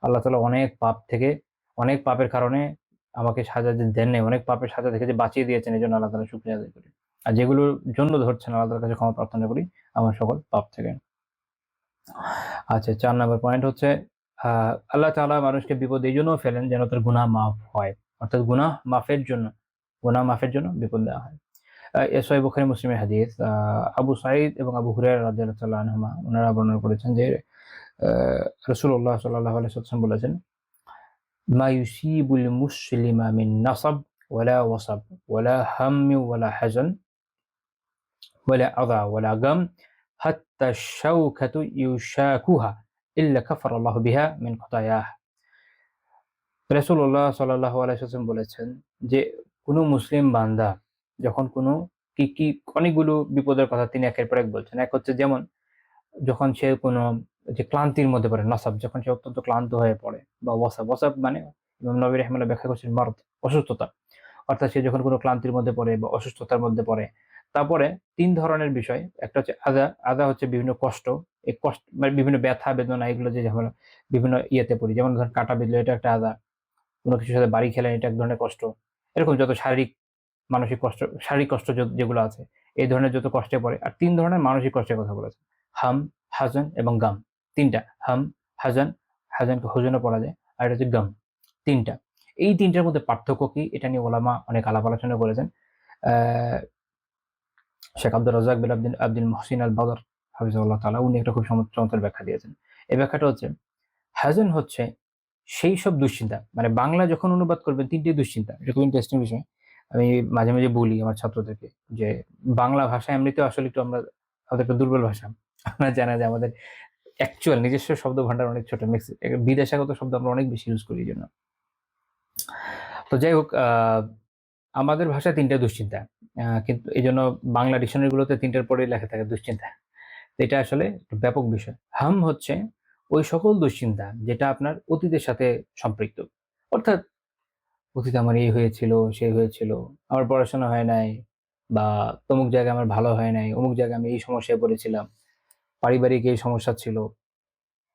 আল্লাহ তাআলা অনেক পাপ থেকে, অনেক পাপের কারণে আমাকে সাজা যে দেন নাই, অনেক পাপের সাজা থেকে যে বাঁচিয়ে দিয়েছেন এজন্য আল্লাহ তাআলার শুকরিয়া আদায় করি। আর যেগুলোর জন্য ধরছেন আল্লাহ তাআলার কাছে ক্ষমা প্রার্থনা করি আমার সকল পাপ থেকে। আচ্ছা, ৪ নাম্বার পয়েন্ট হচ্ছে আ আল্লাহ তাআলা মানুষকে বিপদে এইজন্যও ফেলেন যেন তার গুনাহ মাফ হয়। অর্থাৎ গুনাহ মাফের জন্য বিপদ দেওয়া হয়। সহিহ বুখারী মুসলিমের হাদিস আবু সাঈদ এবং আবু হুরায়রা রাদিয়াল্লাহু তাআলা আনহুমা উনারা বর্ণনা করেছেন যে আ রাসূলুল্লাহ সাল্লাল্লাহু আলাইহি ওয়াসাল্লাম বলেছেন, "মা ইউসিবুল মুসলিমা মিন নাসাব ওয়ালা ওয়াসাব ওয়ালা হাম্মি ওয়ালা হাজান ওয়ালা আযা ওয়ালা গাম হাত্তা আশ-শাওকাতু ইউশাকুহা ইল্লা কাফারা আল্লাহু বিহা মিন খতায়াহ।" রাসূলুল্লাহ সাল্লাল্লাহু আলাইহি ওয়াসাল্লাম বলেছেন যে কোনো মুসলিম বান্দা যখন কোনো কি অনেকগুলো বিপদের কথা তিনি একের পর এক বলছেন। এক হচ্ছে যেমন যখন সে কোনো যে ক্লান্তির মধ্যে পড়ে নসাব, যখন সে অত্যন্ত ক্লান্ত হয়ে পড়ে, বা ওয়াসাব মানে ইমাম নবী রাহিমাহুল্লাহ ব্যাখ্যা করছেন মারদ, অসুস্থতা। অর্থাৎ সে যখন কোনো ক্লান্তির মধ্যে পড়ে বা অসুস্থতার মধ্যে পড়ে। তারপরে ৩ ধরনের বিষয়। একটা হচ্ছে আযা হচ্ছে বিভিন্ন কষ্ট। এই কষ্ট মানে বিভিন্ন ব্যথা বেদনা এগুলো যে ঝামেলা বিভিন্ন ইয়েতে পড়ি। যেমন ধরেন কাঁটা বিঁধলে এটা একটা আযা। কোনো কিছুর সাথে বাড়ি খেলেন এটা এক ধরনের কষ্ট। এরকম যত শারীরিক, মানসিক কষ্ট, শারীরিক কষ্ট যেগুলো আছে, এই ধরনের যত কষ্টে পড়ে। আর ৩ ধরনের মানসিক কষ্টের কথা বলেছেন। হাম, হাযান এবং গাম। ৩ টা। হাম, হাযান, হাযানকে হুজুনও পড়া যায়। আর এটা হচ্ছে গাম। ৩ টা। এই ৩ টার মধ্যে পার্থক্য কি? এটা নিয়ে উলামা অনেক আলাপ আলোচনা করেছেন। অ্যা শেখ আব্দুর রাজ্জাক বিন আব্দুল মুহসিন আল বদর হাফিজাহুল্লাহ তাআলা উনি একটা খুব চমৎকার ব্যাখ্যা দিয়েছেন। এই ব্যাখ্যাটা হচ্ছে হাযান হচ্ছে সেই সব দুশ্চিন্তা, মানে বাংলা যখন অনুবাদ করবেন ৩ টি দুশ্চিন্তা। এটা খুব ইন্টারেস্টিং বিষয়। আমি মাঝে, মাঝে বলি আমার ছাত্রদেরকে যে বাংলা ভাষা এমনিতেও আসলে একটু আমাদের একটা দুর্বল ভাষা। আপনারা জানেন যে আমাদের অ্যাকচুয়াল নিজস্ব শব্দ ভান্ডার অনেক ছোট। বিদেশাগত শব্দ আমরা অনেক বেশি ইউজ করি এজন্য। তো যাই হোক আমাদের ভাষায় ৩ টা দুশ্চিন্তা। কিন্তু এজন্য বাংলা ডিকশনারি গুলোতে ৩ টার পরেই লেখা থাকে দুশ্চিন্তা। তো এটা আসলে একটু ব্যাপক বিষয়। হাম হচ্ছে ওই সকল দুশ্চিন্তা যেটা আপনার অতীতের সাথে সম্পৃক্ত। অর্থাৎ অতীতে আমার এই হয়েছিল, সেই হয়েছিল, আমার পড়াশোনা হয় নাই, বা তমুক জায়গায় আমার ভালো হয় নাই, অমুক জায়গায় আমি এই সমস্যায় পড়েছিলাম, পারিবারিক এই সমস্যা ছিল।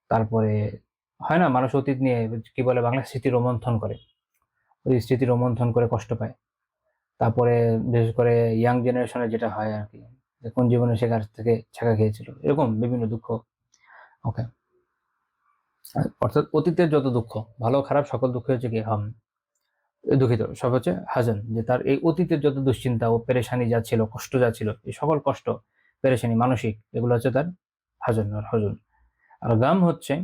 তারপরে হয় না মানুষ অতীত নিয়ে কি বলে বাংলায় স্মৃতি রোমন্থন করে। ওই স্মৃতি রোমন্থন করে কষ্ট পায়। তারপরে বিশেষ করে ইয়াং জেনারেশন এ যেটা হয় আরকি, যে কোন জীবনে সে কার থেকে ছ্যাঁকা খেয়েছিল। এরকম বিভিন্ন দুঃখ। ওকে। অর্থাৎ অতীতের যত দুঃখ, ভালো খারাপ সকল দুঃখই হচ্ছে কি হাম। দুঃখিত, সব হচ্ছে হাজান, যে তার এই অতীতের যত দুশ্চিন্তা ও পেরেশানি যা ছিল, কষ্ট যা ছিল, এই সকল কষ্ট, পেরেশানি মানসিক এগুলো হচ্ছে তার হাজান আর হজুন। আর গাম হচ্ছে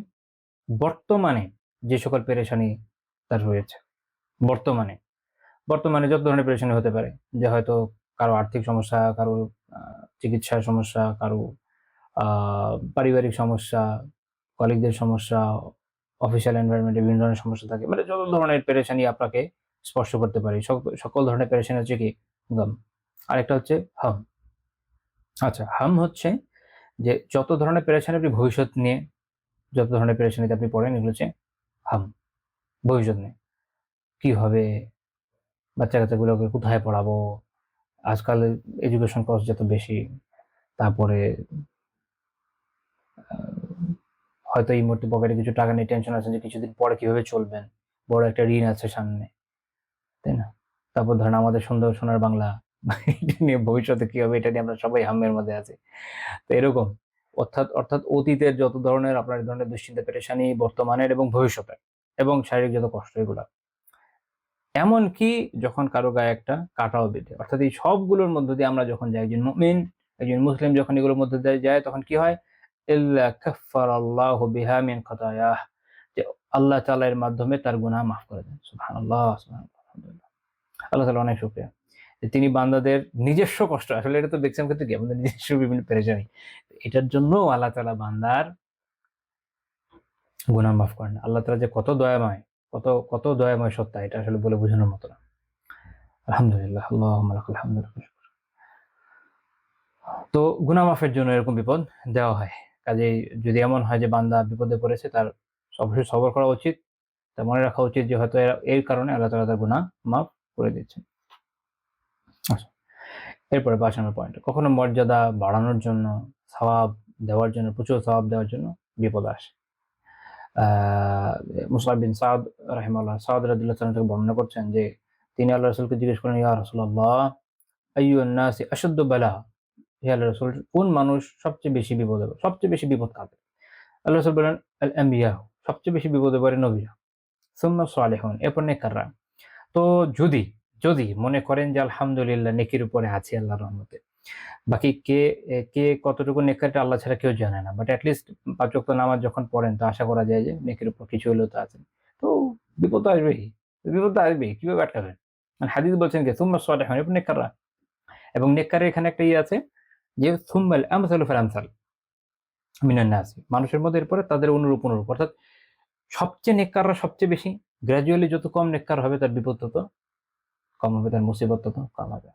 বর্তমানে যে সকল পেরেশানি তার রয়েছে। বর্তমানে, বর্তমানে যত ধরনের পেরেশানি হতে পারে, যে হয়তো কারো আর্থিক সমস্যা, কারো চিকিৎসার সমস্যা, কারো আ পারিবারিক সমস্যা, কলিগদের সমস্যা, অফিসিয়াল এনভায়রনমেন্টে বিভিন্ন ধরনের সমস্যা থাকে। মানে যত ধরনের পেরেশানি আপনাকে স্পর্শ করতে পারে। সকল ধরনের পেরেশানি হচ্ছে কি গাম। আরেকটা হচ্ছে হাম। আচ্ছা, হাম হচ্ছে যে যত ধরনের পেরেশানি আপনি ভবিষ্যৎ নিয়ে, যত ধরনের পেরেশানিতে আপনি পড়েন এগুলো হচ্ছে হাম, ভবিষ্যৎ নিয়ে। কি হবে, বাচ্চা কাচ্চাগুলোকে কোথায় পড়াবো, আজকাল এডুকেশন কস্ট যত বেশি, তারপরে হয়তো এই মুহূর্তে পকেটে কিছু টাকা নিয়ে টেনশন আছে যে কিছুদিন পরে কিভাবে চলবেন, বড় একটা ঋণ আছে সামনে, তাই না? তারপর ধরেন আমাদের সুন্দর সোনার বাংলা, এটা নিয়ে ভবিষ্যতে কি হবে এটা নিয়ে আমরা সবাই হাম্মের মধ্যে আছি। তো এরকম অর্থাৎ অতীতের যত ধরনের আপনার এই ধরনের দুশ্চিন্তা পেরেশানি, বর্তমানের এবং ভবিষ্যতের এবং শারীরিক যত কষ্ট এগুলা, এমনকি যখন কারো গায়ে একটা কাঁটাও বিঁধে, অর্থাৎ এই সবগুলোর মধ্য দিয়ে আমরা যখন যাই, একজন মুমিন, একজন মুসলিম যখন এগুলোর মধ্যে দিয়ে যায় তখন কি হয়, ইল্লা কাফফারাল্লাহু বিহা মিন খাতায়াহ, যে আল্লাহ তাআলা এর মাধ্যমে তার গুনাহ মাফ করে দেন। সুবহানাল্লাহ, সুবহানাল্লাহ, আলহামদুলিল্লাহ। আল্লাহ তাআলা অনেক শুকরিয়া যে তিনি বান্দাদের নিজস্ব কষ্ট, আসলে এটা তো দেখছেন ক্ষেত্রে কি আমাদের নিজস্ব বিভিন্ন পেরেশানি, এটার জন্য আল্লাহ তাআলা বান্দার গুনাহ মাফ করেন। আল্লাহ তাআলা যে কত দয়াময়, কত দয়াময় সত্তা, এটা আসলে বলে বোঝানোর মতো না। আলহামদুলিল্লাহ, আল্লাহুম্মা লাকাল হামদু ওয়া লাকাল শুকর। তো গুনাহ মাফের জন্য এরকম বিপদ দেওয়া হয়। কাজেই যদি এমন হয় যে বান্দা বিপদে পড়েছে, তার অবশ্যই সবর করা উচিত। তার মনে রাখা উচিত যে হয়তো এর কারণে আল্লাহ তাআলা তার গুনাহ মাফ করে দিচ্ছেন। আচ্ছা, এরপরে ৫ নম্বর পয়েন্ট, কখনো মর্যাদা বাড়ানোর জন্য, সওয়াব দেওয়ার জন্য, প্রচুর সওয়াব দেওয়ার জন্য বিপদ আসে। মুসআব বিন সাদ রাহিমাহুল্লাহ, সাদ রাদিয়াল্লাহু তাআলা থেকে বর্ণনা করছেন যে তিনি আল্লাহ রাসূলকে জিজ্ঞেস করেন, ইয়া রাসূলুল্লাহ, আইয়ুন নাসি আশাদ্দু বালা, হে আল্লাহর রাসূল, কোন মানুষ সবচেয়ে বেশি বিপদে পড়ে? সবচেয়ে বেশি বিপদ কাদের? আল্লাহ রাসূল বললেন, আল আম্বিয়া, সবচেয়ে বেশি বিপদে পড়ে নবীরা, সুম্মা সালিহুন, এরপর নেককাররা। তো যদি যদি মনে করেন যে আলহামদুলিল্লাহ নেকির উপরে আছি আল্লাহর রহমতে, বাকি কে কতটুকু নেককার এটা আল্লাহ ছাড়া কেউ জানে না, বাট এট লিস্ট ৫ ওয়াক্ত নামাজ যখন পড়েন তো আশা করা যায় যে নেকির উপর কিছু হলেও তো আছেন। তো বিপদ তো আসবেই, বিপদ তো আসবেই, কিভাবে আটকাবেন? মানে হাদিস বলছেন কি সুম্মা সালিহুন, এরপর নেককাররা। এবং নেককারের এখানে একটা আছে যে সুম্মাল আমসালু ফাল আমসাল মিনান নাস, মানুষের মধ্যে এরপরে তাদের অনুরূপ, অর্থাৎ সবচেয়ে নেককাররা সবচেয়ে বেশি, গ্র্যাজুয়ালি যত কম নেককার হবে তার বিপদ তত কম হবে, তার মুসিবত তত কম হবে।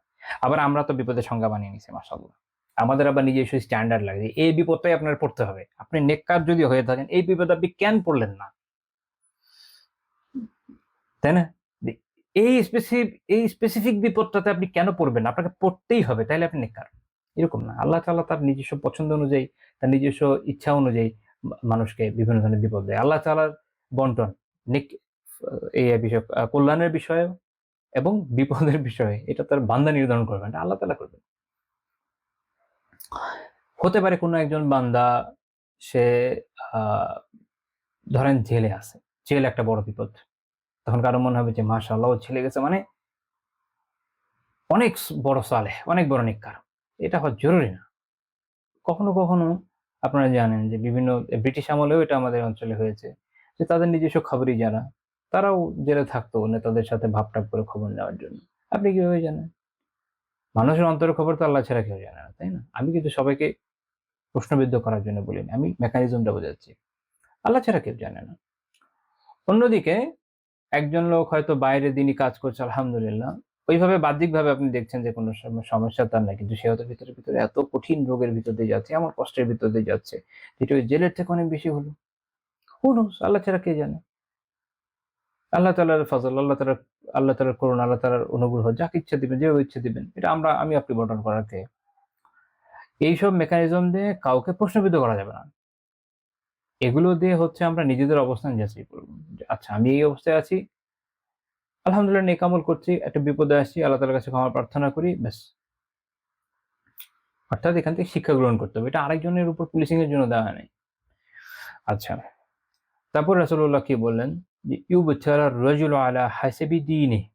আবার আমরা তো বিপদের সংজ্ঞা বানিয়ে নিছি মাশাআল্লাহ। আমাদের আবার নিজস্ব স্ট্যান্ডার্ড লাগে, এই বিপদটাই আপনার পড়তে হবে। আপনি নেককার যদি হয়ে থাকেন, এই বিপদ আপনি কেন পড়লেন না? তাই না? যে এই স্পেসিফিক বিপদটাতে আপনি কেন পড়বেন না? আপনাকে পড়তেই হবে, তাইলে আপনি নেককার। এরকম না। আল্লাহ তাআলা তার নিজস্ব পছন্দ অনুযায়ী, তার নিজস্ব ইচ্ছা অনুযায়ী মানুষকে বিভিন্ন ধরনের বিপদ দেয়। আল্লাহ তাআলার বন্টন নেক এই বিষয়, কল্যাণের বিষয়ে এবং বিপদের বিষয়ে এটা তার বান্দা নির্ধারণ করবে না, আল্লাহ তাআলা করবেন। হতে পারে কোনো একজন বান্দা, সে আ ধরেন জেলে আছে। জেল একটা বড় বিপদ। তখন কারো মনে হবে যে মাশাআল্লাহ ও জেলে গেছে মানে অনেক বড় সালেহ, অনেক বড় নেককার। এটা হওয়া জরুরি না। কখনো আপনারা জানেন যে বিভিন্ন ব্রিটিশ আমলেও এটা আমাদের অঞ্চলে হয়েছে। যে তাদের নিজস্ব খবরি যারা, তারাও জেলে থাকতো নেতাদের সাথে ভাব-টাব করে খবর নেওয়ার জন্য। আপনি কিভাবে জানেন? মানুষের অন্তরের খবর তো আল্লাহ ছাড়া কেউ জানে না, তাই না? আমি কিন্তু সবাইকে প্রশ্নবিদ্ধ করার জন্য বলিনি। আমি মেকানিজমটা বোঝাচ্ছি। আল্লাহ ছাড়া কেউ জানে না। অন্যদিকে একজন লোক হয়তো বাইরে দিনই কাজ করছে আলহামদুলিল্লাহ। ওইভাবে বাহ্যিকভাবে আপনি দেখছেন যে কোনো সমস্যা তার নাই। কিন্তু সে হয়তো ভিতরে এত কঠিন রোগের ভিতর দিয়ে যাচ্ছে, এমন কষ্টের ভিতর দিয়ে যাচ্ছে, যেটা ওই জেলের থেকে অনেক বেশি হলো। Who knows? আল্লাহ ছাড়া কে জানে? আল্লাহ তাআলার ফজল, আল্লাহ তাআলার করুণা, আল্লাহ তাআলার অনুগ্রহ, যাকে ইচ্ছা দিবেন, যেভাবে ইচ্ছা দিবেন। এটা আমি আপনি বর্ণনা করার কে? এইসব মেকানিজম দিয়ে কাউকে প্রশ্নবিদ্ধ করা যাবে না। এগুলো দিয়ে হচ্ছে আমরা নিজেদের অবস্থান যাচাই করব। যে আচ্ছা আমি এই অবস্থায় আছি, আলহামদুলিল্লাহ নেক আমল করছি, একটা বিপদে আসছি, আল্লাহ তাআলার কাছে ক্ষমা প্রার্থনা করি, ব্যাস। অর্থাৎ এখান থেকে শিক্ষা গ্রহণ করতে হবে। এটা আরেকজনের উপর পুলিশিং এর জন্য দেওয়া হয় নাই। আচ্ছা, তারপর রাসূলুল্লাহ কি বললেন? যে ইউবতালা রাজুলু আলা হাসাবি দীনিহি।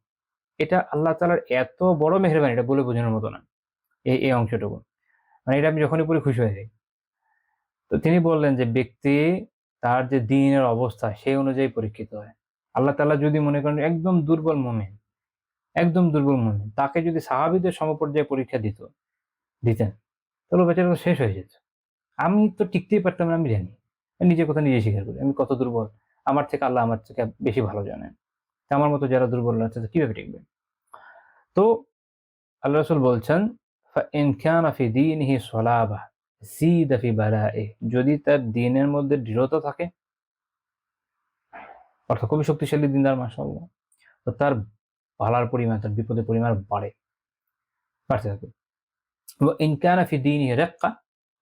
এটা আল্লাহ তাআলার এত বড় মেহেরবানি, এটা বলে বোঝানোর মতো না। এই অংশটুকু। মানে এটা আমি যখনই পড়ি খুশি হয়ে যাই। তো তিনি বললেন যে ব্যক্তি তার যে দ্বীনের অবস্থা সেই অনুযায়ী পরীক্ষিত হয়। আল্লাহ তাআলা যদি মনে করেন একদম দুর্বল মুমিন, তাকে যদি সাহাবীদের সমপর্যায়ে পরীক্ষা দিতেন, তাহলে বেচারা তো শেষ হয়ে যেত। আমি তো টিকতেই পারতাম না, আমি জানি। নিজের কথা নিজে স্বীকার করি। আমি কত দুর্বল। আমার থেকে বেশি ভালো জানেন। তো আমার মতো যারা দুর্বল আছে কিভাবে টিকবে? তো আল্লাহ রাসূল বলছেন, "ফাইন কানা ফি দীনিহি সালাবা জিদা ফি বালাইহি", যদি তার দ্বীনের মধ্যে দৃঢ়তা থাকে, অর্থাৎ খুবই শক্তিশালী দ্বীনদার মাশাআল্লাহ, তো তার ভালার পরিমাণ, তার বিপদের পরিমাণ বাড়তে থাকে। ইন কানা ফি দীনিহি রিক্কা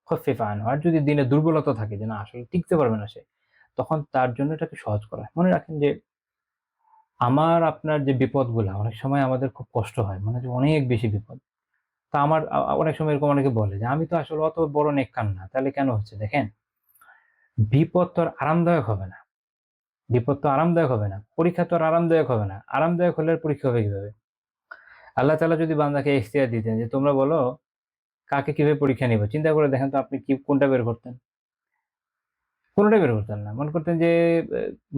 খুফিফ আনহু, আর যদি দিনে দুর্বলতা থাকে যে না আসলে টিকতে পারবে না সে, তখন তার জন্য এটাকে সহজ করা হয়। মনে রাখেন যে আপনার যে বিপদগুলা অনেক সময় আমাদের খুব কষ্ট হয়, মনে হয় যে অনেক বেশি বিপদ। তা আমার অনেক সময় এরকম অনেকে বলে যে আমি তো আসলে অত বড় নেককার না, তাহলে কেন হচ্ছে? দেখেন, বিপদ তো আর আরামদায়ক হবে না, বিপদ তো আরামদায়ক হবে না, পরীক্ষা তো আর আরামদায়ক হবে না। আরামদায়ক হলে আর পরীক্ষা হবে কিভাবে? আল্লাহ তাআলা যদি বান্দাকে ইখতিয়ার দিতেন যে তোমরা বলো কাকে কিভাবে পরীক্ষা নিব, চিন্তা করে দেখেন তো আপনি কোনটা বের করতেন? কোনটাই বের করতেন না। মনে করতেন যে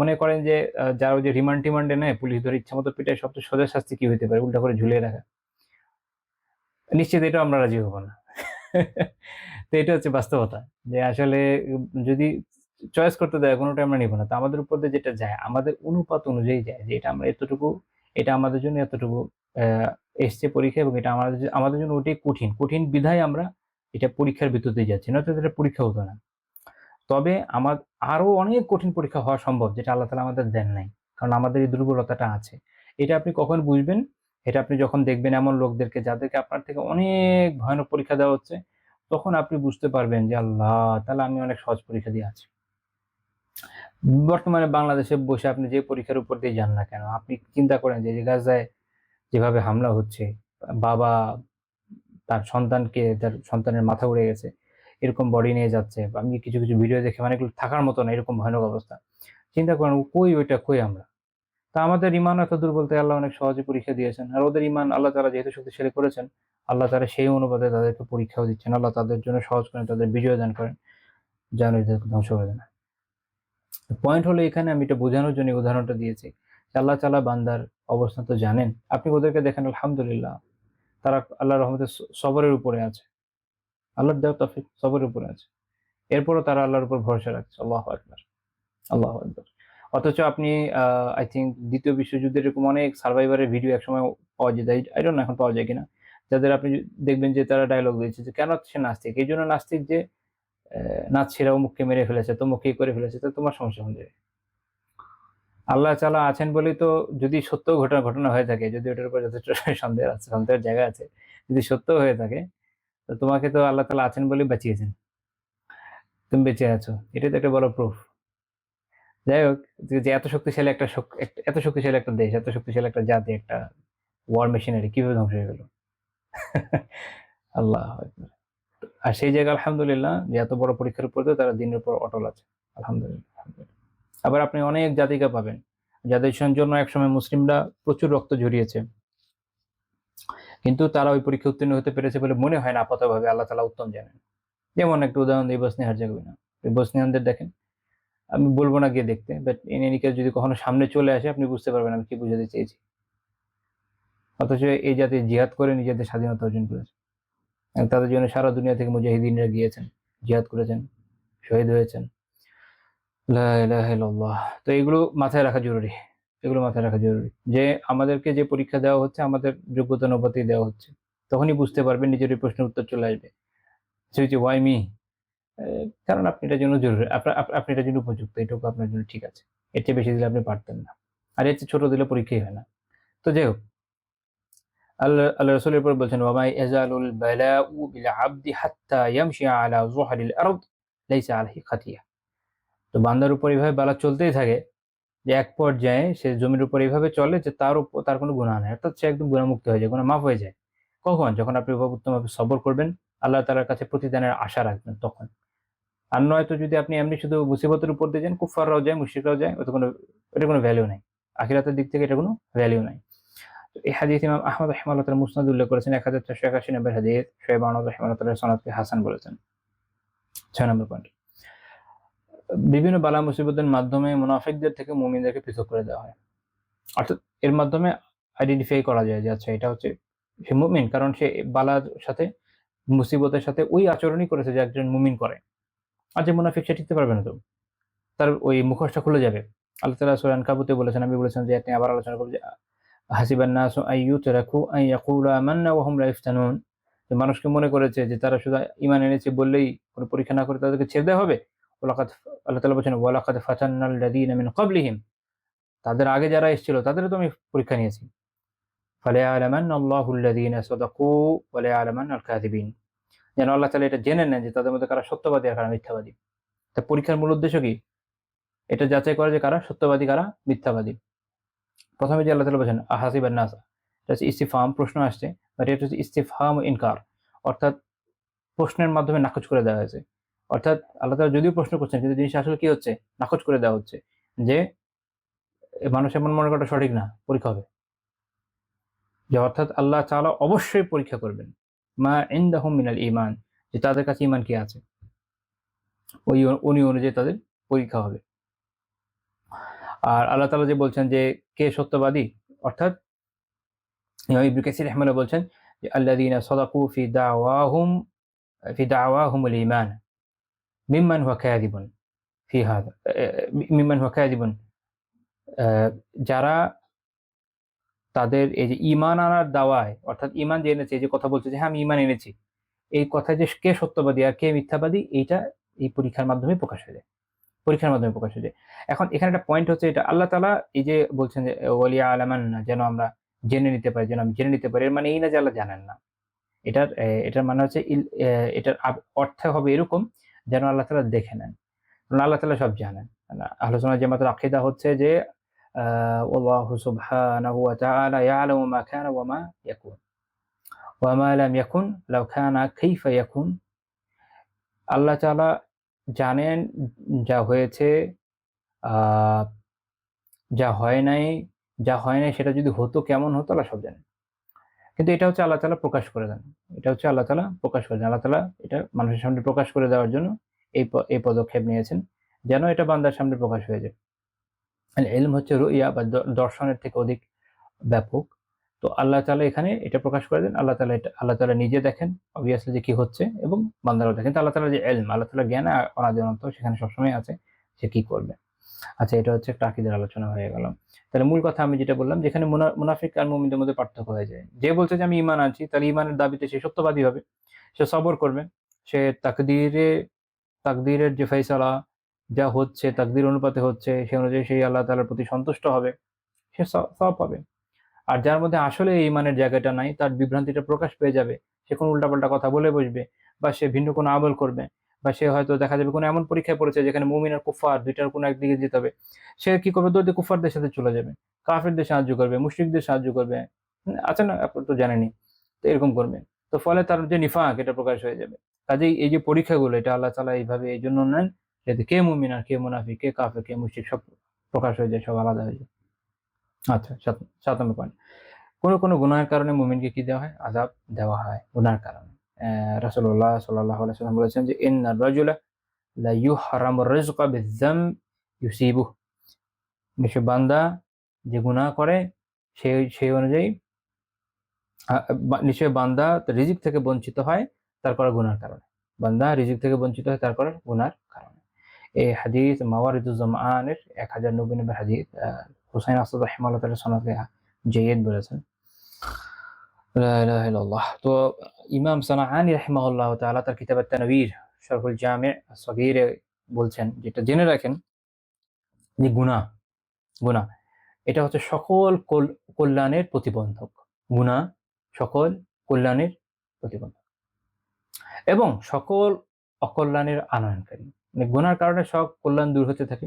মনে করেন যে যারা ওই যে রিমান্ড-টিমান্ডে নেয়, পুলিশ ধরে ইচ্ছামত পিটায়, সবচেয়ে সোজা শাস্তি কি হইতে পারে? উল্টা করে ঝুলিয়ে রাখা। নিশ্চিত এটাও আমরা রাজি হব না। তো এটা হচ্ছে বাস্তবতা। যে আসলে যদি চয়েস করতে দেয় কোনটাই আমরা নিব না। তো আমাদের উপর দিয়ে যেটা যায়, আমাদের অনুপাত অনুযায়ী যায় যে এটা আমরা এতটুকু, এটা আমাদের জন্য এতটুকু এসছে পরীক্ষা, এবং এটা আমাদের জন্য ওটাই কঠিন। কঠিন বিধায় আমরা এটা পরীক্ষার ভিতর দিয়ে যাচ্ছি। নয়তো এটা পরীক্ষা হতো না। তবে আরো অনেক কঠিন পরীক্ষা হওয়া সম্ভব, যেটা আল্লাহ তাআলা আমাদের দেন নাই। কারণ আমাদের এই দুর্বলতাটা আছে। এটা আপনি কখন বুঝবেন? এটা আপনি যখন দেখবেন এমন লোকদেরকে যাদেরকে আপনার থেকে অনেক ভয়ানক পরীক্ষা দেওয়া হচ্ছে, তখন আপনি বুঝতে পারবেন যে আল্লাহ, তাহলে আমি অনেক সহজ পরীক্ষা দিয়ে আছি। বর্তমানে বাংলাদেশে বসে আপনি যে পরীক্ষার উপর দিয়ে যান না কেন, আপনি চিন্তা করেন যে গাজায় যেভাবে হামলা হচ্ছে, বাবা তার সন্তানের মাথা উড়ে গেছে, এরকম বডি নিয়ে যাচ্ছে। আমি কিছু, কিছু ভিডিও দেখে মানে এগুলো থাকার মতো না, এরকম ভয়ানক অবস্থা। চিন্তা করেন কই আমরা? তা আমাদের ঈমান এত দুর্বল, তাই আল্লাহ অনেক সহজে পরীক্ষা দিয়েছেন। আর ওদের ঈমান আল্লাহ তাআলা যেহেতু শক্তিশালী করেছেন, আল্লাহ তাআলা সেই অনুপাতে তাদেরকে পরীক্ষাও দিচ্ছেন। আল্লাহ তাদের জন্য সহজ করেন, তাদের বিজয় দান করেন, যেন এদেরকে ধ্বংস করে দেন। পয়েন্ট হলো এখানে আমি এটা বোঝানোর জন্য উদাহরণটা দিয়েছি যে আল্লাহ তাআলা বান্দার অবস্থান তো জানেন। আপনি ওদেরকে দেখেন আলহামদুলিল্লাহ, তারা আল্লাহর রহমতে সবরের উপরে আছে। আল্লাহর দেওয়া তৌফিক, সবরের উপরে আছে। এরপরও তারা আল্লাহর উপর ভরসা রাখছে। আল্লাহু আকবার, আল্লাহু আকবার। অথচ আপনি আই থিংক ২য় বিশ্বযুদ্ধের এরকম অনেক সার্ভাইভারের ভিডিও একসময় পাওয়া যেত। আই ডোন্ট নো এখন পাওয়া যায় কিনা। যাদের আপনি দেখবেন যে তারা ডায়ালগ দিচ্ছে যে কেন সে নাস্তিক? এইজন্য নাস্তিক যে নাৎসিরা অমুককে মেরে ফেলেছে, তমুককে করে ফেলেছে, তো তোমার সমস্যা কোন জায়গায়? আল্লাহ তাআলা আছেন বলেই তো, যদি সত্য ঘটনা হয়ে থাকে, যদি ওটার উপর যথেষ্ট সন্দেহের জায়গা আছে, যদি সত্য হয়ে থাকে, তো তোমাকে তো আল্লাহ তাআলা আছেন বলেই বাঁচিয়েছেন। তুমি বেঁচে আছো। এটাই তো একটা বড় প্রুফ। যাই হোক, যে এত শক্তিশালী এত শক্তিশালী একটা দেশ, এত শক্তিশালী একটা জাতি, একটা ওয়ার মেশিনারি কিভাবে ধ্বংস হয়ে গেল? আল্লাহু আকবার। আর সেই জায়গায় আলহামদুলিল্লাহ যে এত বড় পরীক্ষার উপরেও তারা দিনের উপর অটল আছে। আলহামদুলিল্লাহ, আলহামদুলিল্লাহ। আবার আপনি অনেক জাতিকে পাবেন, যাদের জন্য একসময় মুসলিমরা প্রচুর রক্ত ঝরিয়েছে। কিন্তু তারা ওই পরীক্ষায় উত্তীর্ণ হতে পেরেছে বলে মনে হয় না আপাতভাবে, আল্লাহ তাআলা উত্তম জানেন। যেমন একটা উদাহরণ দিই, বসনিয়া হার্জেগোভিনা। ওই বসনিয়ানদের দেখেন, আমি বলব না গিয়ে দেখতে, বাট ইন এনি কেস যদি কখনো সামনে চলে আসে আপনি বুঝতে পারবেন আমি কি বুঝাতে চেয়েছি। অথচ এই জাতি জিহাদ করে নিজেদের স্বাধীনতা অর্জন করেছে। তাদের জন্য সারা দুনিয়া থেকে মুজাহিদিনরা গিয়েছেন, জিহাদ করেছেন, শহীদ হয়েছেন। লা ইলাহা ইল্লাল্লাহ। তো এগুলো মাথায় রাখা জরুরি। এগুলো মাথায় রাখা জরুরি। যে আমাদেরকে যে পরীক্ষা দেওয়া হচ্ছে, আমাদের যোগ্যতা অনুপাতেই দেওয়া হচ্ছে। তখনই বুঝতে পারবেন, নিজের এই প্রশ্নের উত্তর চলে আসবে। যে ওয়াই মি? কারণ আপনি এটার জন্য জরুরি। আপনি এটার জন্য উপযুক্ত। এটুকু আপনার জন্য ঠিক আছে। এর চেয়ে বেশি দিলে আপনি পারতেন না। আর এর চেয়ে ছোট দিলে পরীক্ষাই হয় না। তো যাই হোক, আল্লাহ রাসূল এরপর বলছেন, ওয়া মা ইয়াজালুল বালাউ বিল আবদি হাত্তা ইয়ামশি আলা যুহরিল আরদ লাইসা আলাইহি খাতিয়া। তো বান্দার উপর এভাবে বালা চলতেই থাকে যে এক পর্যায়ে সে জমির উপর এভাবে চলে যে তার কোনো গুনাহ নাই। অর্থাৎ সে একদম গুনাহমুক্ত হয়ে যায়, গুনাহ মাফ হয়ে যায়। কখন? যখন আপনি উত্তমভাবে সবর করবেন, আল্লাহ তাআলার কাছে প্রতিদানের আশা রাখবেন তখন। আর নয়তো যদি আপনি এমনি শুধু মুসিবতের উপর দিয়ে যান, কুফফাররাও যায়, মুশরিকরাও যায়, এটার কোনো ভ্যালু নাই। আখিরাতের দিক থেকে এটার কোনো ভ্যালু নাই। তো এই হাদিস ইমাম আহমদ রাহিমাহুল্লাহ তাআলা মুসনাদে উল্লেখ করেছেন, ১৪৮১ নম্বর হাদিস। শোয়েব আহমদ রাহিমাহুল্লাহ তাআলা সনদকে হাসান বলেছেন। ৬ নম্বর পয়েন্ট। বিভিন্ন বালা মুসিবতের মাধ্যমে মুনাফিকদের থেকে মুমিনদেরকে পৃথক করে দেওয়া হয়। অর্থাৎ এর মাধ্যমে আইডেন্টিফাই করা যায় যে আচ্ছা এটা হচ্ছে সে মুমিন, কারণ সে বালার সাথে, মুসিবতের সাথে ওই আচরণই করেছে যে একজন মুমিন করে। আর যে মুনাফিক সে টিকতে পারবে না তো। তার ওই মুখোশটা খুলে যাবে। আল্লাহ তাআলা সূরা আনকাবুতে বলেছেন, নবী বলেছেন যে আপনি আবার আলোচনা করব যে হাসিবান নাসু আন ইউতরাকু আন ইয়াকুলু আমান্না ওয়া হুম লা ইফতানুন। যে মানুষকে মনে করেছে যে তারা শুধু ঈমান এনেছে বললেই, কোনো পরীক্ষা না করে তাদেরকে ছেড়ে দেওয়া হবে। ওয়ালাকাদ, আল্লাহ তাআলা বলেছেন ওয়ালাকাদ ফাতান্নাল লাযীনা মিন ক্বাবলিহিম। তাদের আগে যারা এসেছিল তাদেরও তো আমি পরীক্ষা নিয়েছি। ফালায়ালামান্না আল্লাহুল্লাযীনা সাদাকু ওয়া লায়ালামান্নাল কাযিবিন, যেন আল্লাহ তাআলা এটা জেনে নেন যে তাদের মধ্যে কারা সত্যবাদী আর কারা মিথ্যাবাদী। তা পরীক্ষার মূল উদ্দেশ্য কি? এটা যাচাই করে যে কারা সত্যবাদী কারা মিথ্যাবাদী। প্রথমে যে আল্লাহ তাআলা বলেছেন আহাসিবান নাস, এটা হচ্ছে ইস্তিফহাম, প্রশ্ন আসছে, বাট এটা হচ্ছে ইস্তিফহাম ইনকার, অর্থাৎ প্রশ্নের মাধ্যমে নাকচ করে দেওয়া হয়েছে। অর্থাৎ আল্লাহ তাআলা যদিও প্রশ্ন করছেন কিন্তু জিনিসটা আসলে কি হচ্ছে, নাকচ করে দেওয়া হচ্ছে যে মানুষ এমন মনে করাটা সঠিক না, পরীক্ষা হবে। যে অর্থাৎ আল্লাহ তাআলা অবশ্যই পরীক্ষা করবেন। মা ইনদাহুম মিনাল ঈমান, যে তাদের কাছে ঈমান কি আছে, উনি অনুযায়ী তাদের পরীক্ষা হবে। আর আল্লাহ তাআলা যে বলছেন যে কে সত্যবাদী, অর্থাৎ ইমাম ইবনে কাসির রাহিমাহুল্লাহ বলছেন যে আল্লাযীনা সাদাকু ফি দাওয়াহুমুল ঈমান মিম্মান হুয়া কাযিবুন ফি হাযা, মিম্মান হুয়া কাযিবুন, যারা তাদের এই যে ঈমান আনার দাওয়ায়, অর্থাৎ ঈমান যে এনেছে, এই যে কথা বলছে যে হ্যাঁ আমি ঈমান এনেছি, এই কথায় যে কে সত্যবাদী আর কে মিথ্যাবাদী, এইটা এই পরীক্ষার মাধ্যমে প্রকাশ হয়ে যায়। পরীক্ষার মাধ্যমে প্রকাশ হয়ে যায়। এখন এখানে একটা পয়েন্ট হচ্ছে, এটা আল্লাহ তাআলা এই যে বলছেন যে ওয়ালিয়া আলামান্না, যেন আমরা জেনে নিতে পারি, যেন আমি জেনে নিতে পারি, এর মানে এই না যে আল্লাহ জানেন না। এটার মানে হচ্ছে এটার অর্থ হবে এরকম, যেন আল্লাহ তাআলা দেখে নেন। কারণ আল্লাহ তাআলা সব জানেন। আহলে সুন্নাহ ওয়াল জামাতের আকীদা হচ্ছে যে আল্লাহু সুবহানাহু ওয়া তাআলা ইয়ালামু মা কানা ওয়া মা ইয়াকুন ওয়া মা লাম ইয়াকুন লাউ কানা কাইফা ইয়াকুন। আল্লাহ তাআলা জানেন যা হয়েছে, আহ যা হয় নাই সেটা যদি হতো কেমন হতো, আল্লাহ সব জানেন। কিন্তু এটা হচ্ছে আল্লাহ তাআলা প্রকাশ করে দেন। এটা হচ্ছে আল্লাহ তাআলা প্রকাশ করে দেন। আল্লাহ তাআলা এটা মানুষের সামনে প্রকাশ করে দেওয়ার জন্য এই পদক্ষেপ নিয়েছেন, যেন এটা বান্দার সামনে প্রকাশ হয়ে যায়। আল ইলম হচ্ছে রুইয়া বা দর্শনের থেকে অধিক ব্যাপক। তো আল্লাহ তাআলা এখানে এটা প্রকাশ করে দেন। আল্লাহ তাআলা নিজে দেখেন অবভিয়াসলি যে কি হচ্ছে, এবং বান্দারাও দেখেন। তো আল্লাহ তাআলা যে ইলম, আল্লাহ তাআলার জ্ঞান অনাদি অনন্ত, সেখানে সবসময় আছে সে কি করবে। আচ্ছা, এটা হচ্ছে একটা আকীদার আলোচনা হয়ে গেল। তাহলে মূল কথা আমি যেটা বললাম, যেখানে মুনাফিক আর মুমিনদের মধ্যে পার্থক্য হয়ে যায়। যে বলছে যে আমি ঈমান আনছি, তাহলে ঈমানের দাবিতে সে সত্যবাদী হবে। সে সবর করবে। সে তাকদীরের যে ফয়সালা যা হচ্ছে, তাকদীর অনুপাতে হচ্ছে, সে অনুযায়ী সেই আল্লাহ তাআলার প্রতি সন্তুষ্ট হবে। সে সওয়াব পাবে। আর যার মধ্যে আসলে এই ঈমানের জায়গাটা নাই, তার বিভ্রান্তিটা প্রকাশ পেয়ে যাবে। সে কোনো উল্টাপাল্টা কথা বলে বসবে, বা সে ভিন্ন কোনো আমল করবে, বা সে হয়তো দেখা যাবে কোনো এমন পরীক্ষায় পড়েছে যেখানে মুমিন আর কুফফার দুইটার কোনো একদিকে যেতে হবে। সে কি করবে? দৌড়ে কুফফারদের সাথে চলে যাবে। কাফিরদের সাহায্য করবে, মুশরিকদের সাহায্য করবে। আছে না? আপনারা তো জানেনই। তো এরকম করবে। তো ফলে তার যে নিফাক, এটা প্রকাশ হয়ে যাবে। কাজেই এই যে পরীক্ষাগুলো, এটা আল্লাহ তাআলা এইভাবে এইজন্য নেন, যাতে কে মুমিন আর কে মুনাফিক, কে কাফির, কে মুশরিক সব প্রকাশ হয়ে যায়, সব আলাদা হয়ে যায়। আচ্ছা, ৭ নম্বর পয়েন্ট। কোনো গুনাহের কারণে মুমিনকে কি দেওয়া হয়? আযাব দেওয়া হয় গুনার কারণে। রাসূলুল্লাহ সাল্লাল্লাহু আলাইহি ওয়াসাল্লাম বলেছেন যে ইন্নার রাজুলা লা ইউহরামুর রিজকা বিয-যামব ইউসিবুহু। নিশ্চয় বান্দা যে গুনাহ করে সেই অনুযায়ী নিশ্চয় বান্দা রিজিক থেকে বঞ্চিত হয় তার করা গুনার কারণে। বান্দা রিজিক থেকে বঞ্চিত হয় তার করা গুনার কারণে। এই হাদিস মাওয়ারিদুজ জামআনের 1090 নম্বর হাদিস। হুসাইন আসাদ রাহিমাহুল্লাহ তাআলা সনদে জাইয়্যিদ বলেছেন। লা ইলাহা ইল্লাল্লাহ। তো ইমাম সানাআনী রাহিমাহুল্লাহ তাআলা তার কিতাব আত-তানবীর শারহুল জামি' আস-সগীরে বলছেন, যেটা জেনে রাখেন যে গুনাহ এটা হচ্ছে সকল কল্যাণের প্রতিবন্ধক। গুনাহ সকল কল্যাণের প্রতিবন্ধক এবং সকল অকল্যাণের আনয়নকারী। মানে গুনার কারণে সব কল্যাণ দূর হতে থাকে,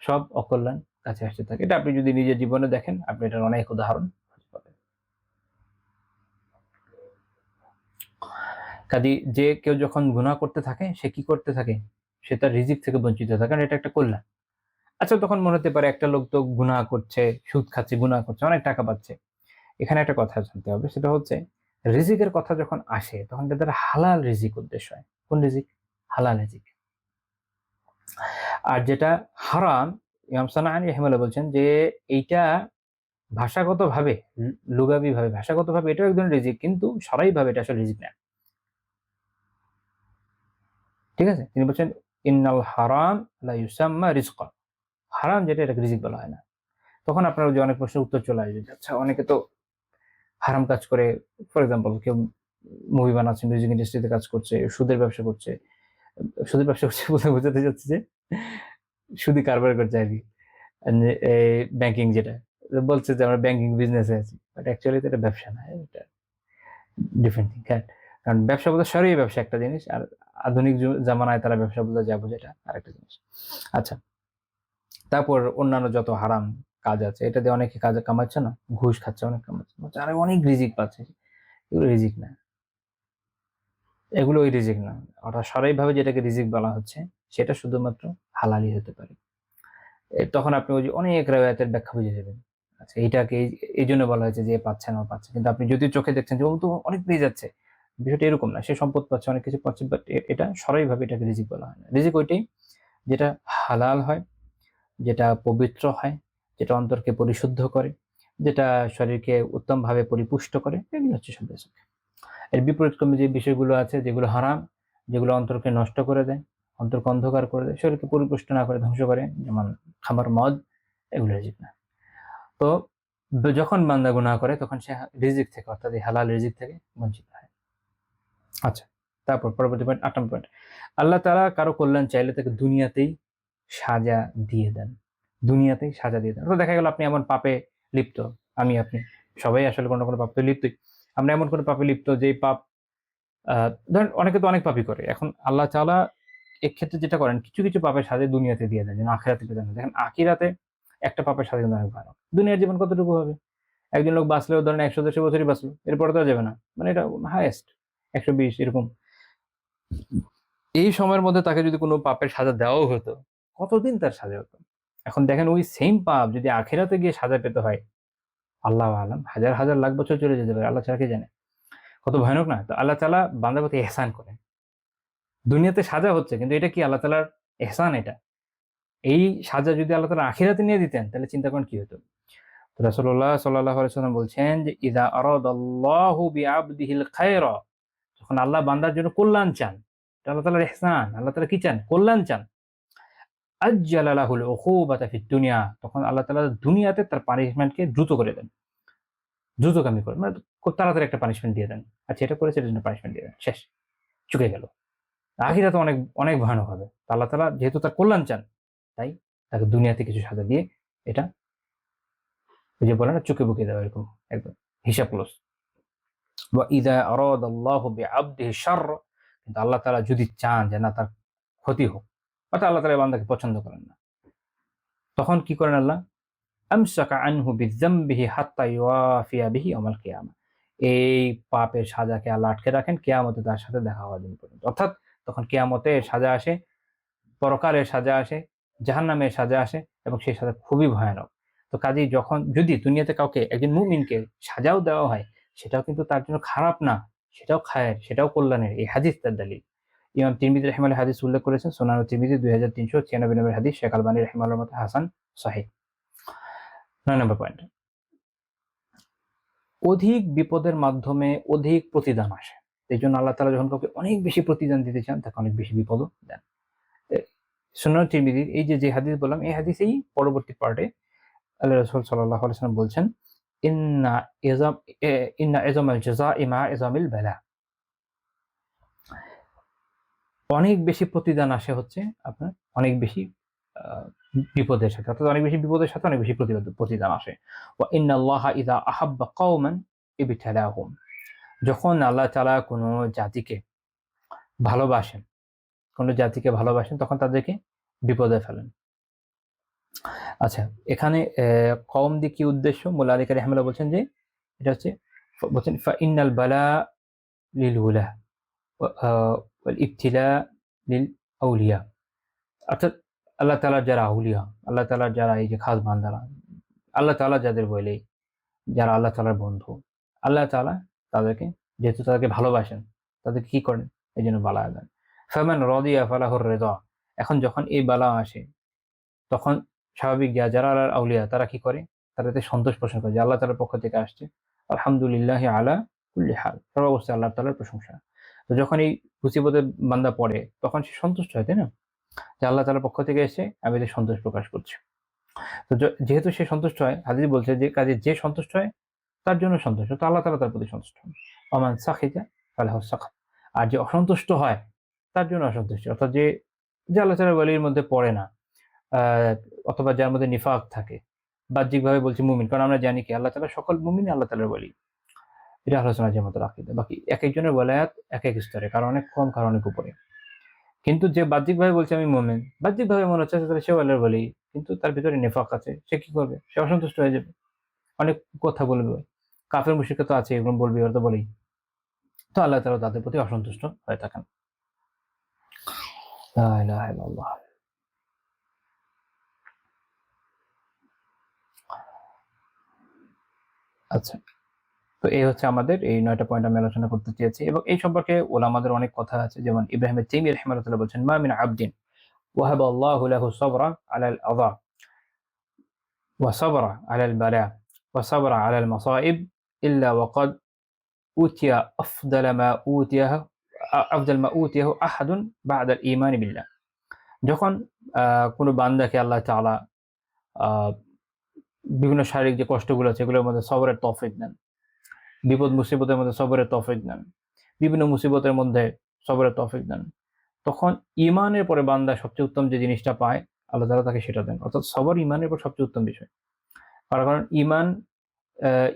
সব অকল্যাণ কাছে আসতে থাকে। এটা আপনি যদি নিজের জীবনে দেখেন, আপনি এটার অনেক উদাহরণ খুঁজে পাবেন। কাজেই যে কেউ যখন গুনাহ করতে থাকে, সে কি করতে থাকে? সে তার রিজিক থেকে বঞ্চিত থাকে, কারণ এটা একটা কল্যাণ। আচ্ছা, তখন মনে হতে পারে একটা লোক তো গুনাহ করছে, সুদ খাচ্ছে, গুনাহ করছে, অনেক টাকা পাচ্ছে। এখানে একটা কথা জানতে হবে, সেটা হচ্ছে রিজিকের কথা যখন আসে তখন তাদের হালাল রিজিক উদ্দেশ্য হয়। কোন রিজিক? হালাল রিজিক। আর যেটা হারাম, ইমাম সানাআনী রাহিমাহুল্লাহ বলছেন যে এইটা ভাষাগতভাবে, লুগাবিভাবে, ভাষাগতভাবে এটাও এক ধরনের রিজিক, কিন্তু শরঈভাবে এটা আসলে রিজিক না। ঠিক আছে? তিনি বলছেন ইন্নাল হারাম লা ইউসাম্মা রিজকা। হারাম যেটা, এটাকে রিজিক বলা হয় না। তখন আপনার যে অনেক প্রশ্নের উত্তর চলে আসবে। আচ্ছা, অনেকে তো হারাম কাজ করে, ফর এক্সাম্পল কেউ মুভি বানাচ্ছে, মিউজিক ইন্ডাস্ট্রিতে কাজ করছে, সুদের ব্যবসা করছে। সুদের ব্যবসা করছে বলতে বোঝাতে চাচ্ছি যে সুদি কারবার করছে আরকি। ব্যাংকিং যেটা বলছে যে আমরা ব্যাংকিং বিজনেসে আছি, বাট অ্যাকচুয়ালি তো এটা ব্যবসা না, এটা ডিফারেন্ট থিং। কারণ ব্যবসা বলতে সরই ব্যবসা একটা জিনিস, আর আধুনিক জামানায় তারা ব্যবসা বলতে যা বোঝে এটা আরেকটা জিনিস। আচ্ছা, তারপর অন্যান্য যত হারাম কাজ আছে, এটা দিয়ে অনেকে কাজ কামাচ্ছে না, ঘুষ খাচ্ছে, অনেক কামাচ্ছে, যারা অনেক রিজিক পাচ্ছে, এগুলো রিজিক না, এগুলো ওই রিজিক না। অর্থাৎ সরাইভাবে যেটাকে রিজিক বলা হচ্ছে সেটা শুধুমাত্র হালালি হতে পারে। তখন আপনি ওই যে অনেক রেওয়ায়তের ব্যাখ্যা বুঝে যাবেন। আচ্ছা, এইটাকে এই জন্য বলা হয়েছে যে পাচ্ছে না, ও পাচ্ছে, কিন্তু আপনি যদি চোখে দেখছেন যে ও তো অনেক পেয়ে যাচ্ছে, বিষয়টা এরকম না। সে সম্পদ পাচ্ছে, অনেক কিছু পাচ্ছে, বাট এটা সরাইভাবে এটাকে রিজিক বলা হয় না। রিজিক ওইটাই যেটা হালাল হয়, যেটা পবিত্র হয়, যেটা অন্তরকে পরিশুদ্ধ করে, যেটা শরীরকে উত্তমভাবে পরিপুষ্ট করে, এগুলো হচ্ছে সব রিজিক। এর বিপরীতক্রমে যে বিষয়গুলো আছে, যেগুলো হারাম, যেগুলো অন্তরকে নষ্ট করে দেয়, অন্তরকে অন্ধকার করে দেয়, শরীরকে পরিপুষ্ট না করে ধ্বংস করে, যেমন খাবার, মদ, এগুলো রিজিক না। তো যখন বান্দা গুনাহ করে তখন সে রিজিক থেকে, অর্থাৎ এই হালাল রিজিক থেকে বঞ্চিত হয়। আচ্ছা, তারপর পরবর্তী পয়েন্ট, 8 নম্বর পয়েন্ট, আল্লাহ তাআলা কারো কল্যাণ চাইলে তাকে দুনিয়াতেই সাজা দিয়ে দেন। দুনিয়াতেই সাজা দিয়ে দেন। তো দেখা গেল আপনি এমন পাপে লিপ্ত, আমি আপনি সবাই আসলে কোনো না কোনো পাপে লিপ্তই। আমরা এমন কোনো পাপে লিপ্ত যে পাপ, ধরেন অনেকে তো অনেক পাপই করে। এখন আল্লাহ তাআলা এক্ষেত্রে যেটা করেন, কিছু কিছু পাপের সাজা দুনিয়াতে দিয়ে দেন, যেন আখিরাতে পেতে না। দেখেন আখিরাতে একটা পাপের সাজা কিন্তু অনেক ভয়ানক। দুনিয়ার জীবন কতটুকু হবে? একজন লোক বাঁচলেও ধরেন 100-150 বছরই বাঁচলো, এরপরে তো আর যাবে না, মানে এটা হাইয়েস্ট 120 এরকম। এই সময়ের মধ্যে তাকে যদি কোনো পাপের সাজা দেওয়াও হতো, কতদিন তার সাজা হতো? এখন দেখেন ওই সেম পাপ যদি আখিরাতে গিয়ে সাজা পেতে হয়, আল্লাহু আলাম, হাজার হাজার লাখ বছর চলে যেতে পারে, আল্লাহ ছাড়া কে জানে। কত ভয়ানক না? তো আল্লাহ তাআলা বান্দার প্রতি ইহসান করেন। দুনিয়াতে সাজা হচ্ছে, কিন্তু এটা কি আল্লাহ তাআলার ইহসান এটা। এই সাজা যদি আল্লাহ তাআলা আখিরাতে নিয়ে দিতেন, তাহলে চিন্তা করেন কি হতো। রাসূলুল্লাহ সাল্লাল্লাহু আলাইহি ওয়াসাল্লাম বলছেন যে ইযা আরাদাল্লাহু বিআবদিহিল খায়রা, যখন আল্লাহ বান্দার জন্য কল্যাণ চান, এটা আল্লাহ তাআলার ইহসান। আল্লাহ তাআলা কি চান? কল্যাণ চান। আজ্জালা লাহুল উকুবাতা ফিদ দুনিয়া, তখন আল্লাহ তাআলা দুনিয়াতে তার পানিশমেন্টকে দ্রুত করে দেন, দ্রুতগামী করেন, মানে খুব তাড়াতাড়ি একটা পানিশমেন্ট দিয়ে দেন। আচ্ছা, এটা করেছে, এর জন্য পানিশমেন্ট দিয়ে দেন, শেষ, চুকে গেল। আখিরাতে অনেক অনেক ভয়ানক হবে। আল্লাহ তাআলা যেহেতু তার কল্যাণ চান, তাই তাকে দুনিয়াতে কিছু সাজা দিয়ে এটা, ওই যে বলে না, চুকে বুকে দেওয়া, এরকম একদম হিসাব ক্লোজ। ওয়া ইযা আরাদাল্লাহু বিআবদিহি শারর, কিন্তু আল্লাহ তাআলা যদি চান যে না তার ক্ষতি হোক, অর্থাৎ আল্লাহ তাআলা বান্দাকে পছন্দ করেন না, তখন কি করেন আল্লাহ? আমসাকা আনহু বিযামবিহি হাত্তা ইউআফিয়া বিহি ইয়াওমাল কিয়ামা, এই পাপের সাজাকে আল্লাহ আটকে রাখেন কিয়ামতে তার সাথে দেখা হওয়ার দিন পর্যন্ত। অর্থাৎ তখন কিয়ামতে সাজা আসে, পরকালের সাজা আসে, জাহান্নামের সাজা আসে, এবং সেই সাজা খুবই ভয়ানক। তো কাজেই যখন যদি দুনিয়াতে কাউকে, একজন মুমিনকে সাজাও দেওয়া হয়, সেটাও কিন্তু তার জন্য খারাপ না, সেটাও খায়ের, সেটাও কল্যাণের। এই হাদিস তার দলিল। ইমাম তিরমিজি রাহিমাহুল্লাহ হাদিস উল্লেখ করেছেন, সুনান তিরমিজি 2396 নম্বর হাদিস, শেখ আলবানী রাহিমাহুল্লাহর মতে হাসান সহিহ। 9 নম্বর পয়েন্ট, অধিক বিপদের মাধ্যমে অধিক প্রতিদান আসে। এই জন্য আল্লাহ তাআলা যখন কাউকে অনেক বেশি প্রতিদান দিতে চান, তাকে অনেক বেশি বিপদও দেন। সুনান তিরমিজির এই যে হাদিস বললাম, এই হাদিসেই পরবর্তী পার্টে আল্লাহ রাসূল সাল্লাল্লাহু আলাইহি ওয়াসাল্লাম বলছেন, ইন্না ইযাম ইন্না ইযামাল জাযাই মা ইযামিল বালা, অনেক বেশি প্রতিদান আসে হচ্ছে আপনার অনেক বেশি বিপদের সাথে, অর্থাৎ অনেক বেশি বিপদের সাথে অনেক বেশি প্রতিদান আসে। ওয়া ইন্নাল্লাহা ইযা আহাব্বা কওমান ইবতালাহুম, যখন আল্লাহ তাআলা কোনো জাতিকে ভালোবাসেন, কোনো জাতিকে ভালোবাসেন, তখন তাদেরকে বিপদে ফেলেন। আচ্ছা, এখানে কওম দিয়ে কি উদ্দেশ্য? মুল্লা আলী কারি রাহিমাহুল্লাহ বলছেন যে এটা হচ্ছে, বলছেন ফা ইন্নাল বালা লিল উলা ওয়াল ইবতিলা লিল আউলিয়া, অর্থাৎ আল্লাহ তাআলার যারা আউলিয়া, আল্লাহ তাআলার যারা এই যে খাস বান্দারা, আল্লাহ তাআলা যাদের বলে, যারা আল্লাহ তাআলার বন্ধু, আল্লাহ তাআলা তাদেরকে, যেহেতু তাদেরকে ভালোবাসেন, তাদেরকে কি করেন? এই জন্য বালা দেন। ফামান রাদিয়া ফালাহুর রিদা, এখন যখন এই বালা আসে, তখন স্বাভাবিক যারা আল্লাহর আউলিয়া, তারা কি করে? তারা এতে সন্তোষ পোষণ করে যে আল্লাহ তাআলার পক্ষ থেকে আসছে, আলহামদুলিল্লাহি আলা কুল্লি হাল, সর্বাবস্থায় আল্লাহ তাআলার প্রশংসা। তো যখন এই মুসিবতে বান্দা পড়ে, তখন সে সন্তুষ্ট হয়, তাই না? যে আল্লাহ তাআলার পক্ষ থেকে এসে আমি এতে সন্তোষ প্রকাশ করছি। তো যেহেতু সে সন্তুষ্ট হয়, হাদিস বলছে যে কাজে যে সন্তুষ্ট হয় তার জন্য সন্তুষ্ট, তো আল্লাহ তাআলা তার প্রতি সন্তুষ্ট হন। ওমান সাখিতা ফালাহু সাখাত, আর যে অসন্তুষ্ট হয় তার জন্য অসন্তুষ্টি, অর্থাৎ যে যে আল্লাহ তাআলার ওয়ালির মধ্যে পড়ে না, অথবা যার মধ্যে নিফাক থাকে, বাহ্যিকভাবে বলছি মুমিন, কারণ আমরা জানি কি আল্লাহ তাআলা সকল মুমিন আল্লাহ তাআলার ওলি। এটা আহলে সুন্নাহ ওয়াল জামাতের আকীদা। বাকি একেকজনের ওয়ালায়াত একেক স্তরে, কারো অনেক কম, কারো অনেক উপরে। কিন্তু যে বাহ্যিকভাবে বলছে আমি মুমিন, বাহ্যিকভাবে মনে হচ্ছে তাহলে সে আল্লাহর ওলি, কিন্তু তার ভিতরে নিফাক আছে, সে কি করবে? সে অসন্তুষ্ট হয়ে যাবে, অনেক কথা বলবে। কাফের মুশরিকরা তো আছে, এগুলো বলবে, ওরা তো বলেই। তো আল্লাহ তাআলা তাদের প্রতি অসন্তুষ্ট হয়ে থাকেন। লা ইলাহা ইল্লাল্লাহ। আচ্ছা, তো এই হচ্ছে আমাদের এই ৯টা পয়েন্ট আমি আলোচনা করতে চেয়েছি, এবং এই সম্পর্কে ওলামাদের অনেক কথা আছে। যেমন ইব্রাহিম তাইমিয়্যিহ রাহিমাহুল্লাহ বলছেন, মা মিন আবদিন ওয়াহাবা আল্লাহু লাহু সাবরা আলাল আযা ওয়া সাবরা আলাল বালা ওয়া সাবরা আলাল মাসাইব ইল্লা ওয়াকাদ উতিয়া আফদাল মা উতিয়াহু আহাদুন বা'দাল ঈমান বিল্লাহ। যখন কোনো বান্দাকে আল্লাহ তাআলা আ বিভিন্ন শারীরিক যে কষ্টগুলো আছে এগুলোর মধ্যে সবরের তৌফিক দেন, বিপদ মুসিবতের মধ্যে সবরের তৌফিক দেন, বিভিন্ন মুসিবতের মধ্যে সবরের তৌফিক দেন, তখন ঈমানের পরে বান্দা সবচেয়ে উত্তম যে জিনিসটা পায় আল্লাহ তাআলা তাকে সেটা দেন। অর্থাৎ সবর ঈমানের পর সবচেয়ে উত্তম বিষয়। কারণ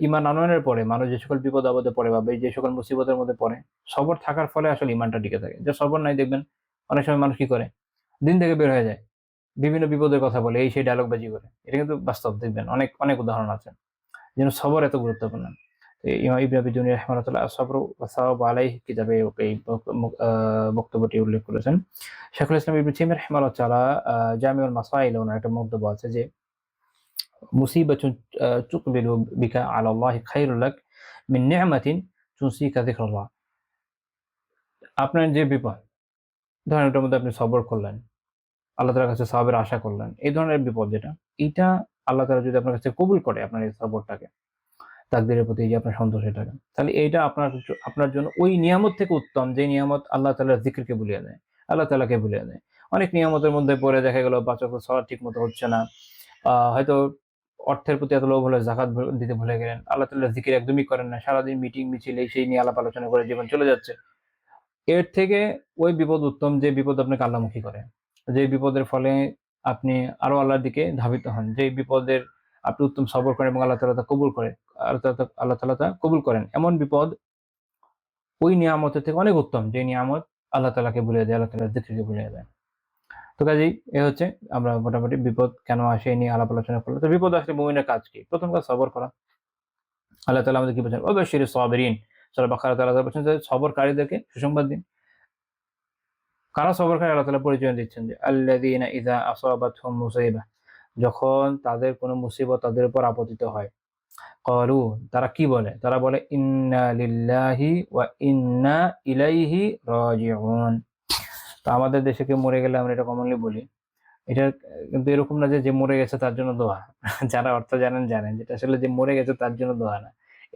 ঈমান আনয়নের পরে মানুষ যে সকল বিপদ আপদে পড়ে বা যে সকল মুসিবতের মধ্যে পড়ে, সবর থাকার ফলে আসলে ঈমানটা টিকে থাকে। যে সবর নাই দেখবেন অনেক সময় মানুষ কি করে? দিন থেকে বের হয়ে যায়। বিভিন্ন বিপদের কথা বলে, এই সেই ডায়লগবাজি করে। এটা কিন্তু বাস্তব, দেখবেন অনেক, অনেক উদাহরণ আছে। যেন সবর এত গুরুত্বপূর্ণ। ইমাম ইবনে আবি দুনিয়া রাহিমাহুল্লাহ আস-সাবরু ওয়া সাওয়াবু আলাইহি কিতাবে এই বক্তব্যটি উল্লেখ করেছেন। শাইখুল ইসলাম ইবনে তাইমিyyah রাহিমাহুল্লাহ তাআলা জামিউল মাসাইল ওনার একটা বক্তব্য আছে যে মুসিবাতুন তুকবিলু বিকা আলা আল্লাহি খায়রুল লাক মিন নি'মাতিন তুনসিকা যিকরাল্লাহ। আপনার যে বিপদ, ধরেন ওটার মধ্যে আপনি সবর করলেন, আল্লাহ তাআলার কাছে সওয়াবের আশা করলেন। এই ধরনের বিপদ যেটা, এইটা আল্লাহ তাআলা যদি আপনার কাছে কবুল করে আপনার এই সবরটাকে, তাকদীরের প্রতি যে আপনার সন্তোষ এটাকে, তাহলে এইটা আপনার জন্য ওই নিয়ামত থেকে উত্তম যে নিয়ামত আল্লাহ তাআলার যিকিরকে ভুলিয়ে দেয়, আল্লাহ তাআলাকে ভুলিয়ে দেয়। অনেক নিয়ামতের মধ্যে পড়ে দেখা গেল ৫ ওয়াক্ত সালাত ঠিকমতো হচ্ছে না। হয়তো অর্থের প্রতি এত লোভ হলে যাকাত দিতে ভুলে গেলেন। আল্লাহ তাআলার যিকির একদমই করেন না। সারাদিন মিটিং মিছিল এই সেই নিয়ে আলাপ আলোচনা করে জীবন চলে যাচ্ছে। এর থেকে ওই বিপদ উত্তম যে বিপদ আপনাকে আল্লাহমুখী করে। যে বিপদের ফলে আপনি আরো আল্লাহর দিকে ধাবিত হন। যে বিপদের আপনি উত্তম সবর করেন এবং আল্লাহ তাআলা তা কবুল করে। আল্লাহ তাআলা তা কবুল করেন। এমন বিপদ ওই নিয়ামতের থেকে অনেক উত্তম যে নিয়ামত আল্লাহ তাআলাকে ভুলিয়ে দেয়, আল্লাহ তাআলার যিকিরকে ভুলিয়ে দেয়। তো কাজেই এ হচ্ছে আমরা মোটামুটি বিপদ কেন আসে এই নিয়ে আলাপ আলোচনা করলাম। তো বিপদ আসলে মুমিনের কাজ কি? প্রথম কাজ সবর করা। আল্লাহ তাআলা আমাদের কি বলছেন? ওয়াবাশশিরিস সাবিরিন। সূরা বাকারাতে আল্লাহ তাআলা বলছেন যে সবরকারীদেরকে সুসংবাদ দিন। কারা সবরকারী আল্লাহ তাআলা পরিচয় দিচ্ছেন যে আল্লাযীনা ইযা আসাবাতহুম মুসিবাহ, যখন তাদের কোনো মুসিবত তাদের উপর আপতিত হয়, ক্বালু, তারা কি বলে? তারা বলে ইন্না লিল্লাহি ওয়া ইন্না ইলাইহি রাজিউন। তো আমাদের দেশে কেউ মরে গেলে আমরা এটা কমনলি বলি। এটা কিন্তু এরকম না যে, যে মরে গেছে তার জন্য দোয়া। যারা অর্থ জানেন, জানেন যেটা আসলে যে মরে গেছে তার জন্য দোয়া না।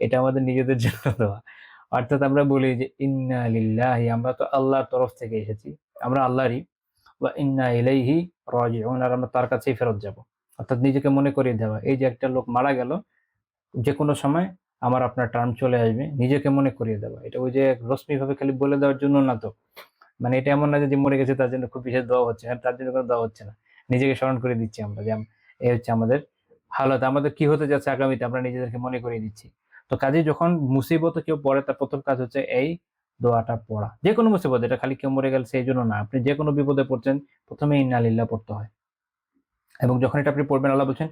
এটা আমাদের নিজেদের জন্য দোয়া। অর্থাৎ আমরা বলি যে ইন্না লিল্লাহি, আমরা তো আল্লাহর তরফ থেকে এসেছি। আমরা আল্লাহরই, ওয়া ইন্না ইলাইহি রাজিউন, আর আমরা তার কাছেই ফেরত যাব। অর্থাৎ নিজেকে মনে করিয়ে দেওয়া। এই যে একটা লোক মারা গেল, যেকোনো সময় আমার আপনার টার্ম চলে আসবে, নিজেকে মনে করিয়ে দেওয়া। এটা ওই যে রসমিভাবে খালি বলে দেওয়ার জন্য না তো। মানে এটা এমন না যে মরে গেছে তার জন্য খুব বিশেষ দোয়া হচ্ছে। হ্যাঁ, তার জন্য কোনো দোয়া হচ্ছে না। নিজেকে স্মরণ করে দিচ্ছি আমরা যে এই হচ্ছে আমাদের হালত, আমাদের কি হতে যাচ্ছে আগামীতে আমরা নিজেদেরকে মনে করিয়ে দিচ্ছি। তো কাজেই যখন মুসিবতে কেউ পড়ে তার প্রথম কাজ হচ্ছে এই দোয়াটা পড়া। যেকোনো মুসিবত, এটা খালি কেউ মরে গেছে এই জন্য না। আপনি যেকোনো বিপদে পড়ছেন প্রথমে ইন্না লিল্লাহ পড়তে হয়। এবং যখন এটা আপনি পড়বেন আল্লাহ বলছেন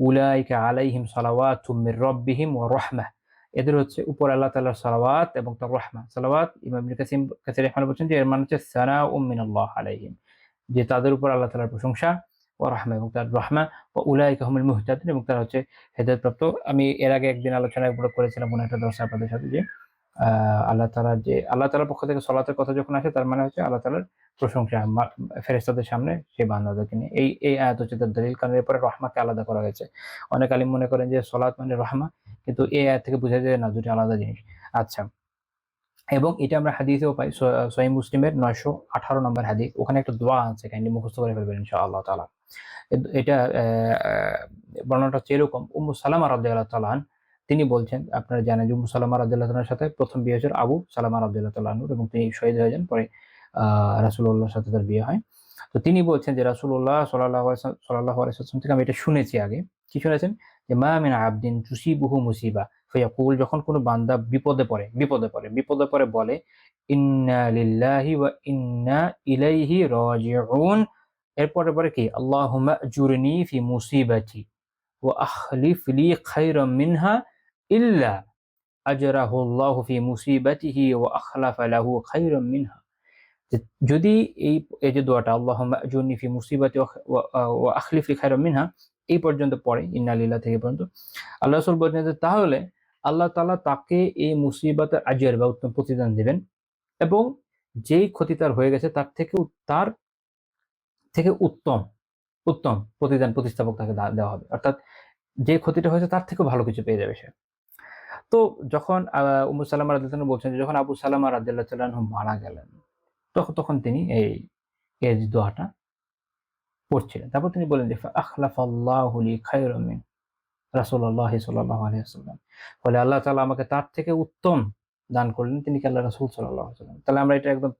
উলাইকা আলাইহিম সালাওয়াতুম মির রাব্বিহিম ওয়া রাহমাহ, এদের হচ্ছে উপর আল্লাহ তাআলার সালাওয়াত এবং তার রাহমা। সালাওয়াত ইমাম ইবনে কাসির রাহিমাহুল্লাহ বলছেন যে এর মানে হচ্ছে সানাউম মিনাল্লাহ আলাইহিম, যে তাদের উপর আল্লাহ তাআলার প্রশংসা, ওয়া রাহমা এবং তার রাহমা, ওয়া উলাইকা হুমুল মুহতাদুন এবং তারা হচ্ছে হেদায়েতপ্রাপ্ত। আমি এর আগে একদিন আলোচনা করেছিলাম মনে একটা দর্শে আপনাদের সাথে যে আল্লাহ তাআলার পক্ষ থেকে সালাতের কথা যখন আসে তার মানে হচ্ছে আল্লাহ তাআলার প্রশংসা ফেরেশতাদের সামনে সেই বান্দাদেরকে নিয়ে। এই আয়াত হচ্ছে তার দলিল, কারণ এরপরে রহমাকে আলাদা করা হয়েছে। অনেক আলিম মনে করেন যে সালাত মানে রহমা, কিন্তু এই আয়াত থেকে বোঝা যায় না, দুটি আলাদা জিনিস। আচ্ছা, এবং এটা আমরা হাদিসেও পাই, সহিহ মুসলিমের 918 নম্বর হাদিস। ওখানে একটা দোয়া আছে, কাইন্ডলি মুখস্থ করে ফেলবেন ইনশাআল্লাহ তাআলা। এটা বর্ণনাটা হচ্ছে এরকম, উম্মু সালামা রাদিয়াল্লাহু তাআলা তিনি বলছেন, আপনারা জানেন যে উম্মু সালামা রাদিয়াল্লাহু তাআলার সাথে প্রথম বিয়ে হয়েছিল আবু সালামা রাদিয়াল্লাহু তাআলা এবং তিনি শহীদ হয়ে যান। পরে রাসূলুল্লাহর সাথে তার বিয়ে হয়। তো তিনি বলছেন যে রাসূলুল্লাহ সাল্লাল্লাহু আলাইহি ওয়াসাল্লাম থেকে আমি এটা শুনেছি আগে। কি শুনেছেন? যে মা মিন আবদিন তুসিবুহু মুসিবা ফায়াকুল, যখন কোনো বান্দা বিপদে পড়ে বলে ইন্না লিল্লাহি ওয়া ইন্না ইলাইহি রাজিউন, এরপরে পরে কি আল্লাহুম্মা আজুরনি ফি মুসিবাতি ওয়া আখলিফ লি খায়রাম মিনহা ইল্লা আজরাহু আল্লাহু ফি মুসিবাতিহি ওয়া আখলাফা লাহু খায়রাম মিনহা। যে যদি এই যে দোয়াটা আল্লাহুম্মা আজুরনি ফি মুসিবাতি ওয়া আখলিফ লি খায়রাম মিনহা এই পর্যন্ত পড়ে, ইন্না লিল্লাহি থেকে পর্যন্ত, আল্লাহ রাসূল বলেন যে তাহলে আল্লাহ তাআলা তাকে এই মুসিবতের আজর বা উত্তম প্রতিদান দিবেন এবং যেই ক্ষতি তার হয়ে গেছে তার থেকে উত্তম উত্তম প্রতিস্থাপক তাকে দেওয়া হবে। অর্থাৎ যে ক্ষতিটা হয়েছে তার থেকেও ভালো কিছু পেয়ে যাবে সে। তো যখন উম্মু সালামা রাদিয়াল্লাহু আনহা বলছেন যে যখন আবু সালামা রাদিয়াল্লাহু আনহু মারা গেলেন, তখন তিনি এই দোয়াটা পড়ছিলেন। তারপর তিনি বললেন যে আখলাফাল্লাহু লি খায়রাম মিন রাসূলুল্লাহ সাল্লাল্লাহু আলাইহি ওয়াসাল্লাম, ফলে আল্লাহ তাআলা আমাকে তার থেকে উত্তম দান করলেন, তিনি কি আল্লাহ রাসূল সাল্লাল্লাহু আলাইহি ওয়াসাল্লাম। তাহলে আমরা এটা একদম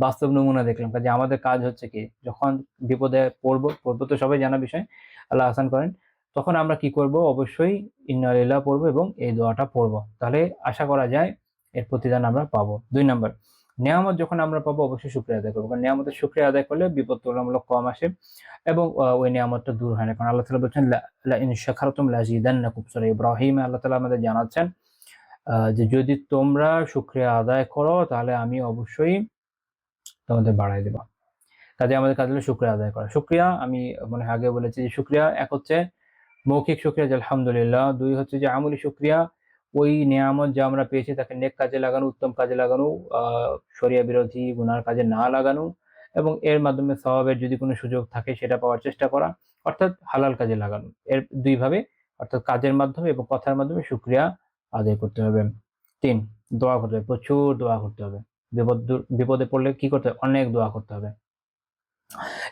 বাস্তব নমুনা দেখলাম যে আমাদের কাজ হচ্ছে কি, যখন বিপদে পড়বো তো সবাই জানা বিষয়, আল্লাহ আসান করেন, তখন আমরা কি করব, অবশ্যই ইন্না লিল্লাহ পড়বো এবং এই দোয়াটা পড়বো। তাহলে আশা করা যায় এর প্রতিদান আমরা পাবো। ২ নাম্বার, নেয়ামত যখন আমরা পাবো অবশ্যই শুকরিয়া আদায় করবো, কারণ নেয়ামতের শুকরিয়া আদায় করলে বিপদ তুলনামূলক কম আসে এবং ওই নেয়ামতটা দূর হয় না। কারণ আল্লাহ তাআলা বলছেন লাইন শাকারতুম লাযিদান্নাকুম, সূরা ইব্রাহিমে আল্লাহ তাআলা আমাদের জানাচ্ছেন যে যদি তোমরা শুকরিয়া আদায় করো তাহলে আমি অবশ্যই তোমাদের বাড়ায় দেব। কাজে আমাদের কাজ হলো শুকরিয়া আদায় করা। শুকরিয়া আমি মনে হয় আগে বলেছি যে শুকরিয়া এক হচ্ছে মৌখিক শুকরিয়া যে আলহামদুলিল্লাহ, ২ হচ্ছে যে আমলি শুকরিয়া, ওই নেয়ামত যা আমরা পেয়েছি তাকে নেক কাজে লাগানো, উত্তম কাজে লাগানো, শরিয়া বিরোধী গুনার কাজে না লাগানো এবং এর মাধ্যমে সওয়াবের যদি কোনো সুযোগ থাকে সেটা পাওয়ার চেষ্টা করা, অর্থাৎ হালাল কাজে লাগানো। এর ২ ভাবে, অর্থাৎ কাজের মাধ্যমে এবং কথার মাধ্যমে শুকরিয়া আদায় করতে হবে। ৩, দোয়া করতে হবে, প্রচুর দোয়া করতে হবে। বিপদে পড়লে কি করতে হবে? অনেক দোয়া করতে হবে।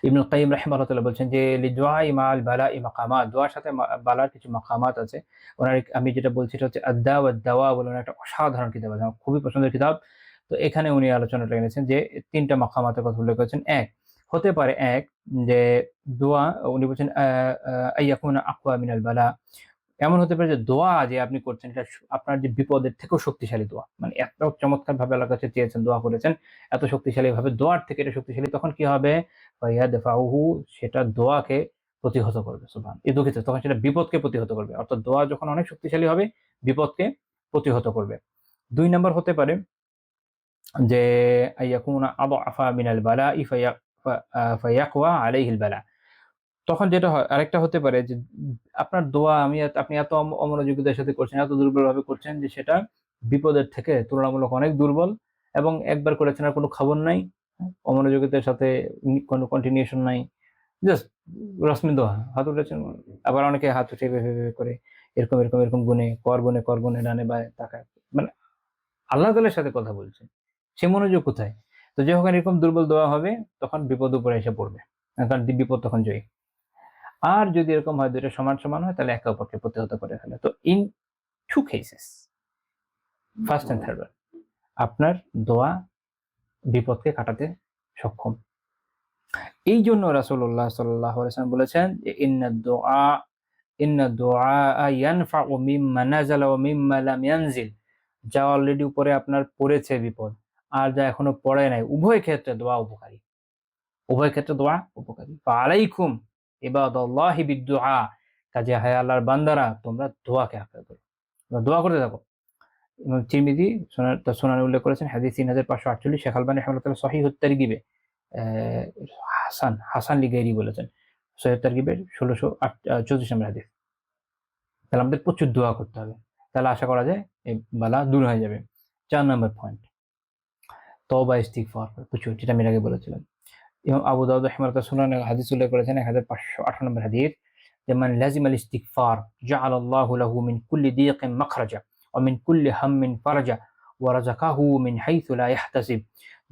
ইবনুল কাইয়িম রাহিমাহুল্লাহ বলছেন যে লিদুআই মাআল বালা'i মাকামাত, দোয়ার সাথে বালার কিছু মাকামাত আছে। আমি যেটা বলছি এটা হচ্ছে আদ-দা ওয়াদ-দাওয়া বলে একটা অসাধারণ কিতাব আছে, আমার খুবই পছন্দের কিতাব। তো এখানে উনি আলোচনাটা এনেছেন যে ৩টা মাকামাতের কথা উল্লেখ করেছেন। হতে পারে যে দোয়া, উনি বলছেন আইয়াকুনা আকওয়া মিনাল বালা, এমন হতে পারে যে দোয়া যে আপনি করছেন এটা আপনার যে বিপদের থেকেও শক্তিশালী দোয়া। মানে এত চমৎকারভাবে আল্লাহর কাছে চেয়েছেন, দোয়া করেছেন, এত শক্তিশালীভাবে দোয়ার থেকে এটা শক্তিশালী, তখন কি হবে? ফায়াদফাউহু, সেটা দোয়াকে প্রতিহত করবে। দুঃখিত, তখন সেটা বিপদকে প্রতিহত করবে। অর্থাৎ দোয়া যখন অনেক শক্তিশালী হবে, বিপদকে প্রতিহত করবে। ২ নাম্বার হতে পারে যে আইয়াকুনা আদআফা মিনাল বালা'i ফায়াকওয়া আলাইহিল বালা। তখন যেটা হয়, আরেকটা হতে পারে যে আপনার দোয়া আপনি এত অমনোযোগিতার সাথে করছেন, এত দুর্বলভাবে করছেন যে সেটা বিপদের থেকে তুলনামূলক অনেক দুর্বল এবং একবার করেছেন আর কোনো খবর নাই। অমনোযোগিতার সাথে কোনো কন্টিনিউশন নাই। জাস্ট রসমি দোয়া, হাত উঠেছেন। আবার অনেকে হাত উঠে এভাবে করে এরকম কর গুনে ডানে বাঁয়ে তাকায়। মানে আল্লাহ তাআলার সাথে কথা বলছেন। সে মনোযোগ কোথায়? তো যখন এরকম দুর্বল দোয়া হবে তখন বিপদ উপরে এসে পড়বে। কারণ বিপদ তখন জয়ী। আর যদি এরকম হয় ২ টা সমান হয় তাহলে একে অপরকে প্রতিহত করে ফেলে। তো in 2 cases, first and third one, আপনার দোয়া বিপদকে কাটাতে সক্ষম। এই জন্য রাসূলুল্লাহ সাল্লাল্লাহু আলাইহি ওয়াসাল্লাম বলেছেন যে ইন্নাদ-দুআ ইয়ানফা'ু মিম্মা নাযালা ওয়া মিম্মা লাম ইয়ানজিল, যা অলরেডি উপরে আপনার পড়েছে বিপদ আর যা এখনো পড়ে নাই, উভয় ক্ষেত্রে দোয়া উপকারী। ফাআলাইকুম ইবাদাল্লাহি বিদ-দুআ, কাজে হে আল্লাহর বান্দারা তোমরা দোয়াকে আঁকড়ে ধরো, দোয়া করতে থাকো। ইমাম তিরমিজি সুনানে উল্লেখ করেছেন হাদিস ৩৫৪৮, শেখ আলবানী রাহিমাহুল্লাহ সহিহুত তারগিবে হাসান লিগাইরি বলেছেন সহিহুত তারগিবের ১৬৩৪ নম্বর হাদিস। তাহলে আমাদের প্রচুর দোয়া করতে হবে, তাহলে আশা করা যায় এই বালা দূর হয়ে যাবে। ৪ নম্বর পয়েন্ট, তওবা ইস্তিগফার প্রচুর, যেটা আমি আগে বলেছিলাম। ইমাম আবু দাউদ রাহিমাহুল্লাহ সুনানে হাদিস উল্লেখ করেছেন ১৫১৮ নম্বর হাদিস, যে মান লাজিমাল ইস্তিগফার জাআলাল্লাহু লাহু মিন কুল্লি দিয়িকিন মাখরাজা ওয়া মিন কুল্লি হাম্মিন ফারাজা ওয়া রাযাকাহু মিন হাইথু লা ইয়াহতাসিব।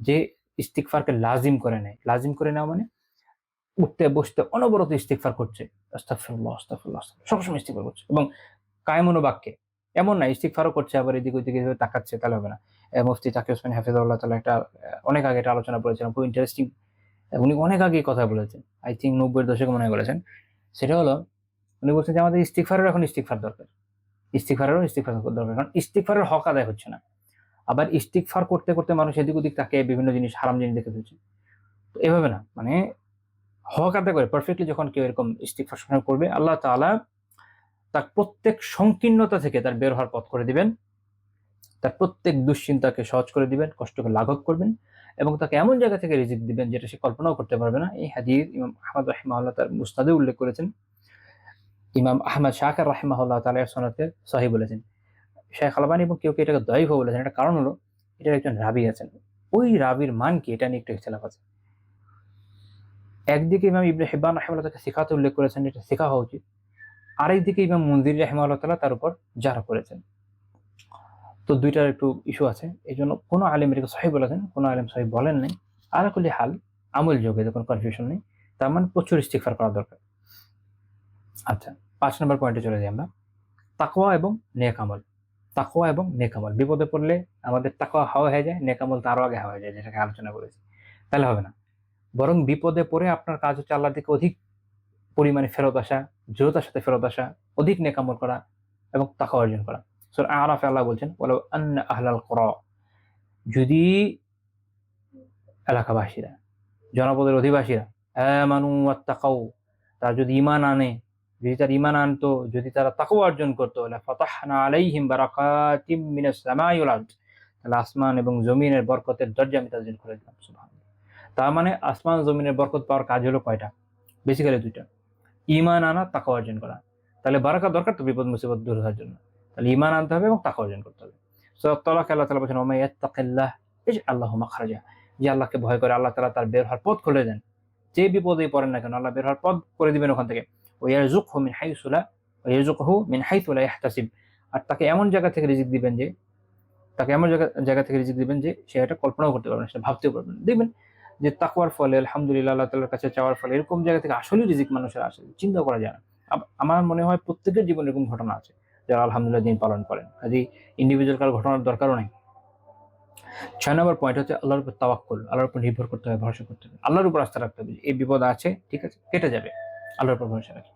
যে ইস্তিগফারকে লাজিম করে নেওয়া মানে উঠতে বসতে অনবরত ইস্তিগফার করছে, আস্তাগফিরুল্লাহ, সবসময় ইস্তিগফার করছে এবং কায়মন বাক্যে, এমন না ইস্তিগফারও করছে আবার এদিক ওইদিকে তাকাচ্ছে, তাহলে হবে না। মুফতি তাকি ওসমানী হাফিজাহুল্লাহ তাআলা একটা অনেক আগে একটা আলোচনা করেছিলাম, খুব ইন্টারেস্টিং উনি অনেক আগে কথা বলেছেন, আই থিঙ্ক 90-এর দশকে মনে হয় বলেছেন। সেটা হলো উনি বলছেন যে আমাদের ইস্তিগফারের এখন ইস্তিগফার দরকার, ইস্তিগফার দরকার, কারণ ইস্তিগফারের হক আদায় হচ্ছে না। আবার ইস্তিগফার করতে করতে মানুষ এদিক ওদিক তাকে বিভিন্ন জিনিস, হারাম জিনিস দেখে ফেলছে। তো এভাবে না, মানে হক আদায় করে পারফেক্টলি যখন কেউ এরকম ইস্তিগফার সবসময় করবে, আল্লাহ তাআলা তার প্রত্যেক সংকীর্ণতা থেকে তার বের হওয়ার পথ করে দিবেন, তার প্রত্যেক দুশ্চিন্তাকে সহজ করে দিবেন, কষ্টকে লাঘব করবেন, এবং তাকে এমন জায়গা থেকে রিজিক দিবেন যেটা সে কল্পনাও করতে পারবে না। এই হাদিস ইমাম আহমদ রাহিমাহুল্লাহ তার মুসনাদে উল্লেখ করেছেন। ইমাম আহমদ শাকির রাহিমাহুল্লাহ তাআলা এর সনদে সহিহ বলেছেন। শাইখ আলবানী এবং কেউ কেউ এটাকে দাঈফ বলেছেন। এটার কারণ হলো এটার একজন রাবী আছেন, ওই রাবীর মান কি এটা নিয়ে একটু ইখতিলাফ আছে। একদিকে ইমাম ইবনে হিব্বান রাহিমাহুল্লাহ তাকে সিকাতে উল্লেখ করেছেন, এটা সিকা হওয়া উচিত। আরেকদিকে ইমাম মুনজির রাহিমাহুল্লাহ তাআলা তার উপর জারহ করেছেন। তো দুইটার একটু ইস্যু আছে, এই জন্য কোনো আলেম এটাকে সহিহ বলেছেন, কোনো আলেম সহিহ বলেন নাই। আলা কুল্লি হাল আমল যোগে কোনো কনফিউশন নেই, তার মানে প্রচুর ইস্তিগফার করা দরকার। আচ্ছা, 5 নম্বর পয়েন্টে চলে যাই আমরা, তাকওয়া এবং নেক আমল। তাকওয়া এবং নেক আমল, বিপদে পড়লে আমাদের তাকওয়া হাওয়া হয়ে যায়, নেক আমল তারও আগে হাওয়া হয়ে যায়, যেটাকে আলোচনা করেছি। তাহলে হবে না, বরং বিপদে পড়ে আপনার কাজ হচ্ছে আল্লাহর দিকে অধিক পরিমাণে ফেরত আসা, দৃঢ়তার সাথে ফেরত আসা, অধিক নেক আমল করা এবং তাকওয়া অর্জন করা। সূরা আরাফে আল্লাহ বলছেন, ওয়ালাউ আন্না আহলাল কুরা, যদি এলাকাবাসীরা, জনপদের অধিবাসীরা, আমানু ওয়াত্তাকাউ, তারা যদি ঈমান আনে, যদি তারা ঈমান আনতো, যদি তারা তাকওয়া অর্জন করতো, লা ফাতাহনা আলাইহিম বারাকাতিম মিনাস সামাই ওয়াল আরদ, তাহলে আসমান এবং জমিনের বরকতের দরজা আমি তাদের জন্য খুলে দিলাম। সুবহানাল্লাহ। তার মানে আসমান জমিনের বরকত পাওয়ার কাজ হলো কয়টা? বেসিক্যালি দুইটা, ঈমান আনা, তাকওয়া অর্জন করা। তাহলে বারাকা দরকার তো বিপদ মুসিবত দূর হওয়ার জন্য, তাহলে ঈমান আনতে হবে এবং তাকওয়া অর্জন করতে হবে। সূরা তালাক আল্লাহ তাআলা বলেছেন, ওয়া মান ইয়াত্তাকিল্লাহ ইয়াজআল লাহু মাখরাজা, যে আল্লাহকে ভয় করে আল্লাহ তাআলা তার বের হওয়ার পথ খুলে দেন। যে বিপদেই পড়েন না কেন আল্লাহ বের হওয়ার পথ করে দিবেন ওখান থেকে। ওয়া ইয়ারযুকহু মিন হাইসু লা ইয়াহতাসিব, আর তাকে এমন জায়গা থেকে রিজিক দিবেন যে, তাকে এমন জায়গা থেকে রিজিক দিবেন যে সে এটা কল্পনাও করতে পারবে না, সেটা ভাবতেও পারবে না। দেখবেন যে তাকওয়ার ফলে আলহামদুলিল্লাহ আল্লাহ তাআলার কাছে চাওয়ার ফলে এরকম জায়গা থেকে আসলেই রিজিক মানুষের আসে, চিন্তা করা যায় না। আমার মনে হয় প্রত্যেকের জীবনে এরকম ঘটনা আছে যারা আলহামদুলিল্লাহ দিন পালন করেন। কাজেই ইন্ডিভিজুয়াল কারো ঘটনার দরকারও নাই। 6 নম্বর পয়েন্ট হচ্ছে আল্লাহর উপর তাওয়াক্কুল, আল্লাহর উপর নির্ভর করতে হবে, ভরসা করতে হবে, আল্লাহর উপর আস্থা রাখতে হবে। এই বিপদ আছে, ঠিক আছে, কেটে যাবে, আল্লাহর উপর ভরসা রাখি।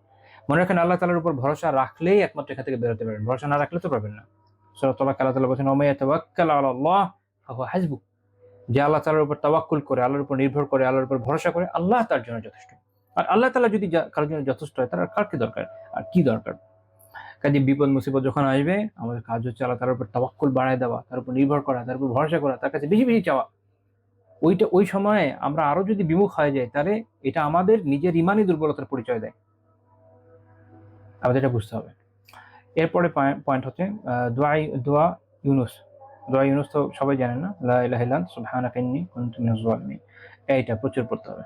মনে রাখেন আল্লাহ তাআলার উপর ভরসা রাখলেই একমাত্র এখান থেকে বের হতে পারবেন, ভরসা না রাখলে তো পারবেন না। সূরা তালাক আল্লাহ তাআলা বলেছেন, ওয়া মান ইয়াতাওয়াক্কাল আলাল্লাহ ফাহুয়া হাসবুহ, যে আল্লাহ তাআলার উপর তাওয়াক্কুল করে, আল্লাহর উপর নির্ভর করে, আল্লাহর উপর ভরসা করে, আল্লাহ তার জন্য যথেষ্ট। আর আল্লাহ তাআলা যদি কারোর জন্য যথেষ্ট হয়, তার আর কার কি দরকার, আর কি দরকার? কাজে বিপদ মুসিবত যখন আসবে আমাদের কাজ হচ্ছে আল্লাহ তাআলার উপর তাওয়াক্কুল বাড়ায় দেওয়া, তার উপর নির্ভর করা, তার উপর ভরসা করা, তার কাছে বেশি বেশি চাওয়া। ওই সময়ে আমরা আরো যদি বিমুখ হয়ে যাই, তাহলে এটা আমাদের নিজের ইমানি দুর্বলতার পরিচয় দেয়, আমাদের এটা বুঝতে হবে। এরপরে পয়েন্ট হচ্ছে দোয়া ইউনুস। দোয়া ইউনুস তো সবাই জানেন না, লা ইলাহা ইল্লা আনতা সুবহানাকা ইন্নী কুনতু মিনাজ জালিমিন। এইটা প্রচুর পড়তে হবে।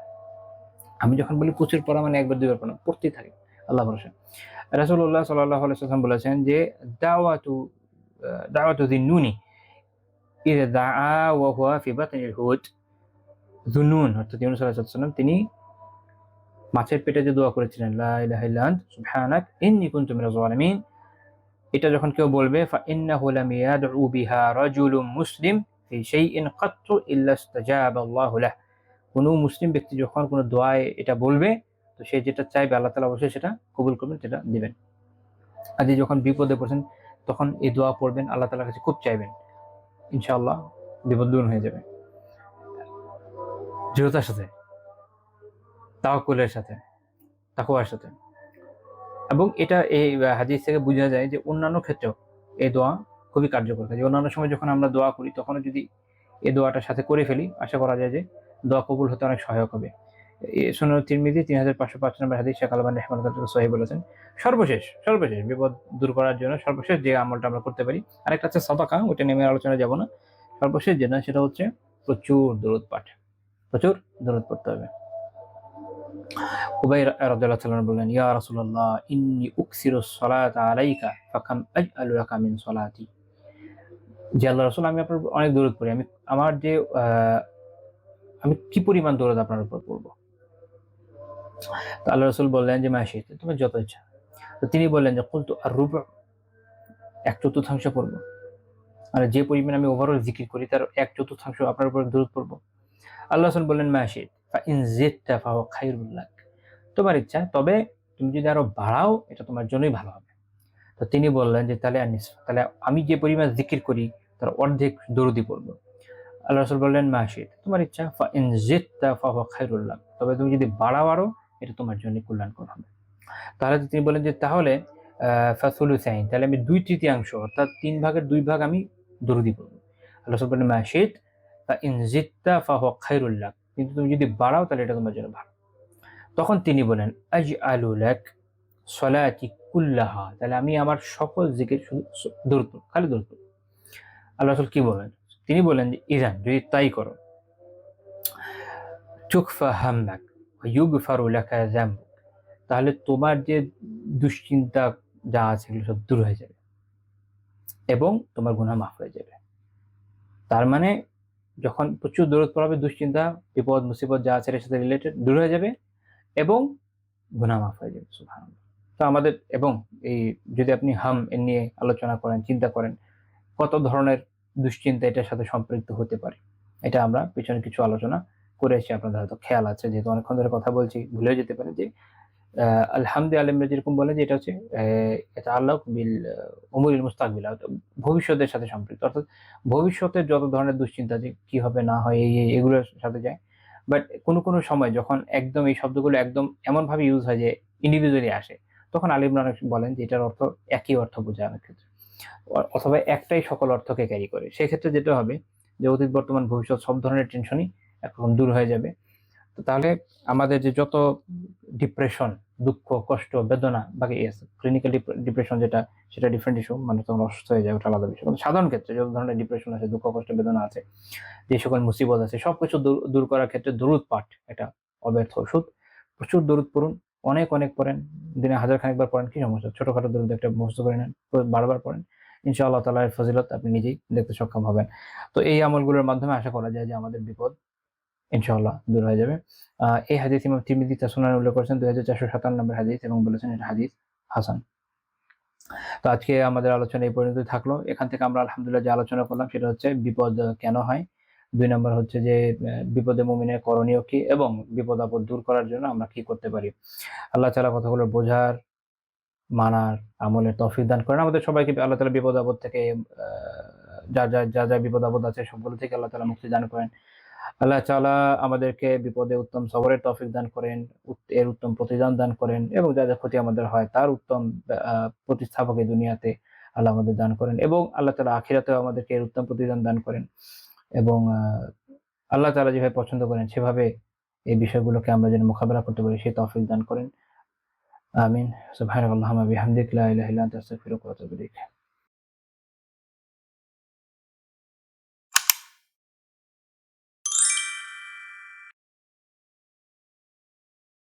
আমি যখন বলি প্রচুর পড়া মানে একবার দুইবার পড়া, পড়তেই থাকে আল্লাহ ভরসা। রাসূলুল্লাহ সাল্লাল্লাহু আলাইহি ওয়াসাল্লাম বলেছেন যে দাওয়াতু যিন্নুনি ইযা দাআ ওয়া হুয়া ফি বাতনিল হুত। যুন্নুন অর্থাৎ ইউনূস আলাইহিস সালাম তিনি মাছের পেটে যে দোয়া করেছিলেন, লা ইলাহা ইল্লা আনতা সুবহানাক ইন্নী কুনতু মিনাজ জালিমিন, এটা যখন কেউ বলবে, ফাইন্নাহু লাম ইয়াদউ বিহা রাজুলুম মুসলিম ফি শাইইন কাত্তু ইল্লা ইসতাজাবা আল্লাহু লাহ। কোনো মুসলিম ব্যক্তি যখন কোনো দোয়ায় এটা বলবে, তো সে যেটা চাইবে আল্লাহ তাআলা অবশ্যই সেটা কবুল করবেন, সেটা দিবেন। আজ যখন বিপদে পড়ছেন তখন এই দোয়া পড়বেন, আল্লাহ তাআলার কাছে খুব চাইবেন, ইনশাআল্লাহ বিপদ দূর হয়ে যাবে। দৃঢ়তার সাথে, তাওয়াক্কুলের সাথে, তাকওয়ার সাথে। এবং এটা এই হাদিস থেকে বোঝা যায় যে অন্যান্য ক্ষেত্রেও এই দোয়া খুবই কার্যকর। কাজে অন্যান্য সময় যখন আমরা দোয়া করি তখনও যদি এই দোয়াটার সাথে করে ফেলি, আশা করা যায় যে দোয়া কবুল হতে অনেক সহায়ক হবে। সুনান তিরমিজি 3505 নম্বর হাদিস, শাইখ আলবানী রাহিমাহুল্লাহ সহিহ বলেছেন। সর্বশেষ বিপদ দূর করার জন্য সর্বশেষ যে আমলটা আমরা করতে পারি, আরেকটা আছে সাদাকা, ওটা নিয়ে আমি আলোচনা যাব না। সর্বশেষ যেটা সেটা হচ্ছে প্রচুর দরুদ পাঠ, প্রচুর দরুদ পড়তে হবে। উবাই রাদিয়াল্লাহু তাআলা বললেন, ইয়া রাসূলুল্লাহ ইন্নী উকসিরুস সালাতা আলাইকা ফাকাম আজআলু লাকা মিন সালাতি। যে আল্লাহর রাসূল, আমি আপনার অনেক দরুদ পড়ি, আমি কি পরিমাণ দরুদ আপনার উপর পড়ব? তো আল্লাহর রাসূল বললেন যে মা শি'তা, তোমার যত ইচ্ছা। তো তিনি বললেন যে কুলতু আর-রুবু, 1/4 পড়ব। মানে যে পরিমাণ আমি ওভারঅল জিকির করি তার 1/4 আপনার উপর দরুদ পড়ব। আল্লাহ রাসূল বললেন মা শি'তা ফাইন জিদতা ফাহুয়া খায়রুল লাক, তোমার ইচ্ছা, তবে তুমি যদি আরো বাড়াও এটা তোমার জন্যই ভালো হবে। তো তিনি বললেন যে তাহলে তাহলে আমি যে পরিমাণ জিকির করি তার অর্ধেক দরুদি পড়বো। আল্লাহ রাসূল বললেন মা শি'ত, তোমার ইচ্ছা, ফাইন জিদতা ফাহুয়া খায়রুল লাক, তবে তুমি যদি বাড়াও আরো এটা তোমার জন্য কল্যাণকর হবে। তাহলে তিনি বলেন যে তাহলে ফাসুলুসাইন, তাহলে আমি 2/3 অর্থাৎ 3 ভাগের 2 ভাগ আমি দরুদি পড়বো। আল্লাহ রাসূল বললেন মা শি'ত ফাইন জিদতা ফাহুয়া খায়রুল লাক, কিন্তু তুমি যদি বাড়াও তাহলে এটা তোমার জন্য ভালো। তখন তিনি বলেন আজআলু লাক সলাতি কুল্লাহা, তাহলে আমি আমার সকল জিকির শুধু দরুদ পড়ব, খালি দরুদ পড়ব। আল্লাহ রাসূল কি বলেন? তিনি বলেন যে ইযান, যদি তাই করো, তুকফা হাম্মাক ওয়া ইউগফারু লাকা যামবুক, তাহলে তোমার যে দুশ্চিন্তা যা আছে এগুলো সব দূর হয়ে যাবে এবং তোমার গুনাহ মাফ হয়ে যাবে। তার মানে যখন প্রচুর দরুদ পড়া হবে, দুশ্চিন্তা, বিপদ, মুসিবত যা আছে এর সাথে রিলেটেড দূর হয়ে যাবে এবং গুনাহ মাফ হয়ে যাবে। সুবহানাল্লাহ। তো আমাদের এবং এই যদি আপনি হাম এ নিয়ে আলোচনা করেন, চিন্তা করেন কত ধরনের দুশ্চিন্তা এটার সাথে সম্পৃক্ত হতে পারে। এটা আমরা পেছনে কিছু আলোচনা করে এসেছি, আপনাদের হয়তো খেয়াল আছে, যেহেতু অনেকক্ষণ ধরে কথা বলছি ভুলেও যেতে পারে যে আল-হামদি আলিমরা যেরকম বলে যে এটা হচ্ছে ইয়াতাআল্লাক বিল উমুরিল মুস্তাকবিলা, ভবিষ্যতের সাথে সম্পৃক্ত। অর্থাৎ ভবিষ্যতের যত ধরনের দুশ্চিন্তা যে কি হবে না হয় এগুলোর সাথে যায়। বাট কোনো সময় যখন একদম এই শব্দগুলো একদম এমনভাবে ইউজ হয় যে ইন্ডিভিজুয়ালি আসে, তখন আলিমরা অনেক বলেন যে এটার অর্থ একই অর্থ বোঝায় অনেক ক্ষেত্রে। অথবা একটাই সকল অর্থকে ক্যারি করে। সেক্ষেত্রে যেটা হবে যে অতীত, বর্তমান, ভবিষ্যৎ সব ধরনের টেনশনই এখন দূর হয়ে যাবে। তো তাহলে আমাদের যে যত ডিপ্রেশন, দুঃখ, কষ্ট, বেদনা, বাকি ক্লিনিক্যাল ডিপ্রেশন যেটা, সেটা ডিফারেন্ট ইস্যু, মানুষ তখন অসুস্থ হয়ে যায়, ওটা আলাদা বিষয়। কিন্তু সাধারণ ক্ষেত্রে যত ধরনের ডিপ্রেশন আছে, দুঃখ, কষ্ট, বেদনা আছে, যে সকল মুসিবত আছে, সবকিছু দূর করার ক্ষেত্রে দরুদ পাঠ এটা অব্যর্থ ওষুধ। প্রচুর দরুদ পড়ুন, অনেক পড়েন, দিনে 1000 খানেকবার পড়েন, কি সমস্যা? ছোটখাটো দরুদ একটা মুখস্থ করে নেন, বারবার পড়েন। ইনশাআল্লাহ তাআলা এর ফজিলত আপনি নিজেই দেখতে সক্ষম হবেন। তো এই আমলগুলোর মাধ্যমে আশা করা যায় যে আমাদের বিপদ ইনশাআল্লাহ দূর হয়ে যাবে। এই হাদিস ইমাম তিরমিজি তার সুনানে উল্লেখ করেছেন 2457 নম্বর হাদিস, এবং বলেছেন এটা হাদিস হাসান। তো আজকে আমাদের আলোচনা এই পর্যন্তই থাকলো। এখান থেকে আমরা আলহামদুলিল্লাহ যে আলোচনা করলাম সেটা হচ্ছে বিপদ কেন হয়, 2 নম্বর হচ্ছে যে বিপদে মুমিনের করণীয় কি, এবং বিপদ আপদ দূর করার জন্য আমরা কি করতে পারি। আল্লাহ তাআলা কথাগুলো বোঝার, মানার, আমলের তৌফিক দান করেন আমাদের সবাইকে। আল্লাহ তাআলা বিপদ আপদ থেকে যা বিপদ আপদ আছে সবগুলো থেকে আল্লাহ তাআলা মুক্তি দান করেন। আল্লাহ তাআলা আমাদেরকে বিপদে উত্তম সবরের তৌফিক দান করেন, এর উত্তম প্রতিদান দান করেন, এবং যা ক্ষতি আমাদের হয় তার উত্তম প্রতিস্থাপক এই দুনিয়াতে আল্লাহ আমাদের দান করেন, এবং আল্লাহ তাআলা আখিরাতেও আমাদেরকে এর উত্তম প্রতিদান দান করেন, এবং আল্লাহ তাআলা যেভাবে পছন্দ করেন সেভাবে এই বিষয়গুলোকে আমরা যেন মোকাবেলা করতে পারি সেই তৌফিক দান করেন। আমিন। সুবহানাল্লাহি ওয়া বিহামদিহি, লা ইলাহা ইল্লা আনতা, আস্তাগফিরুকা ওয়া আতুবু ইলাইক।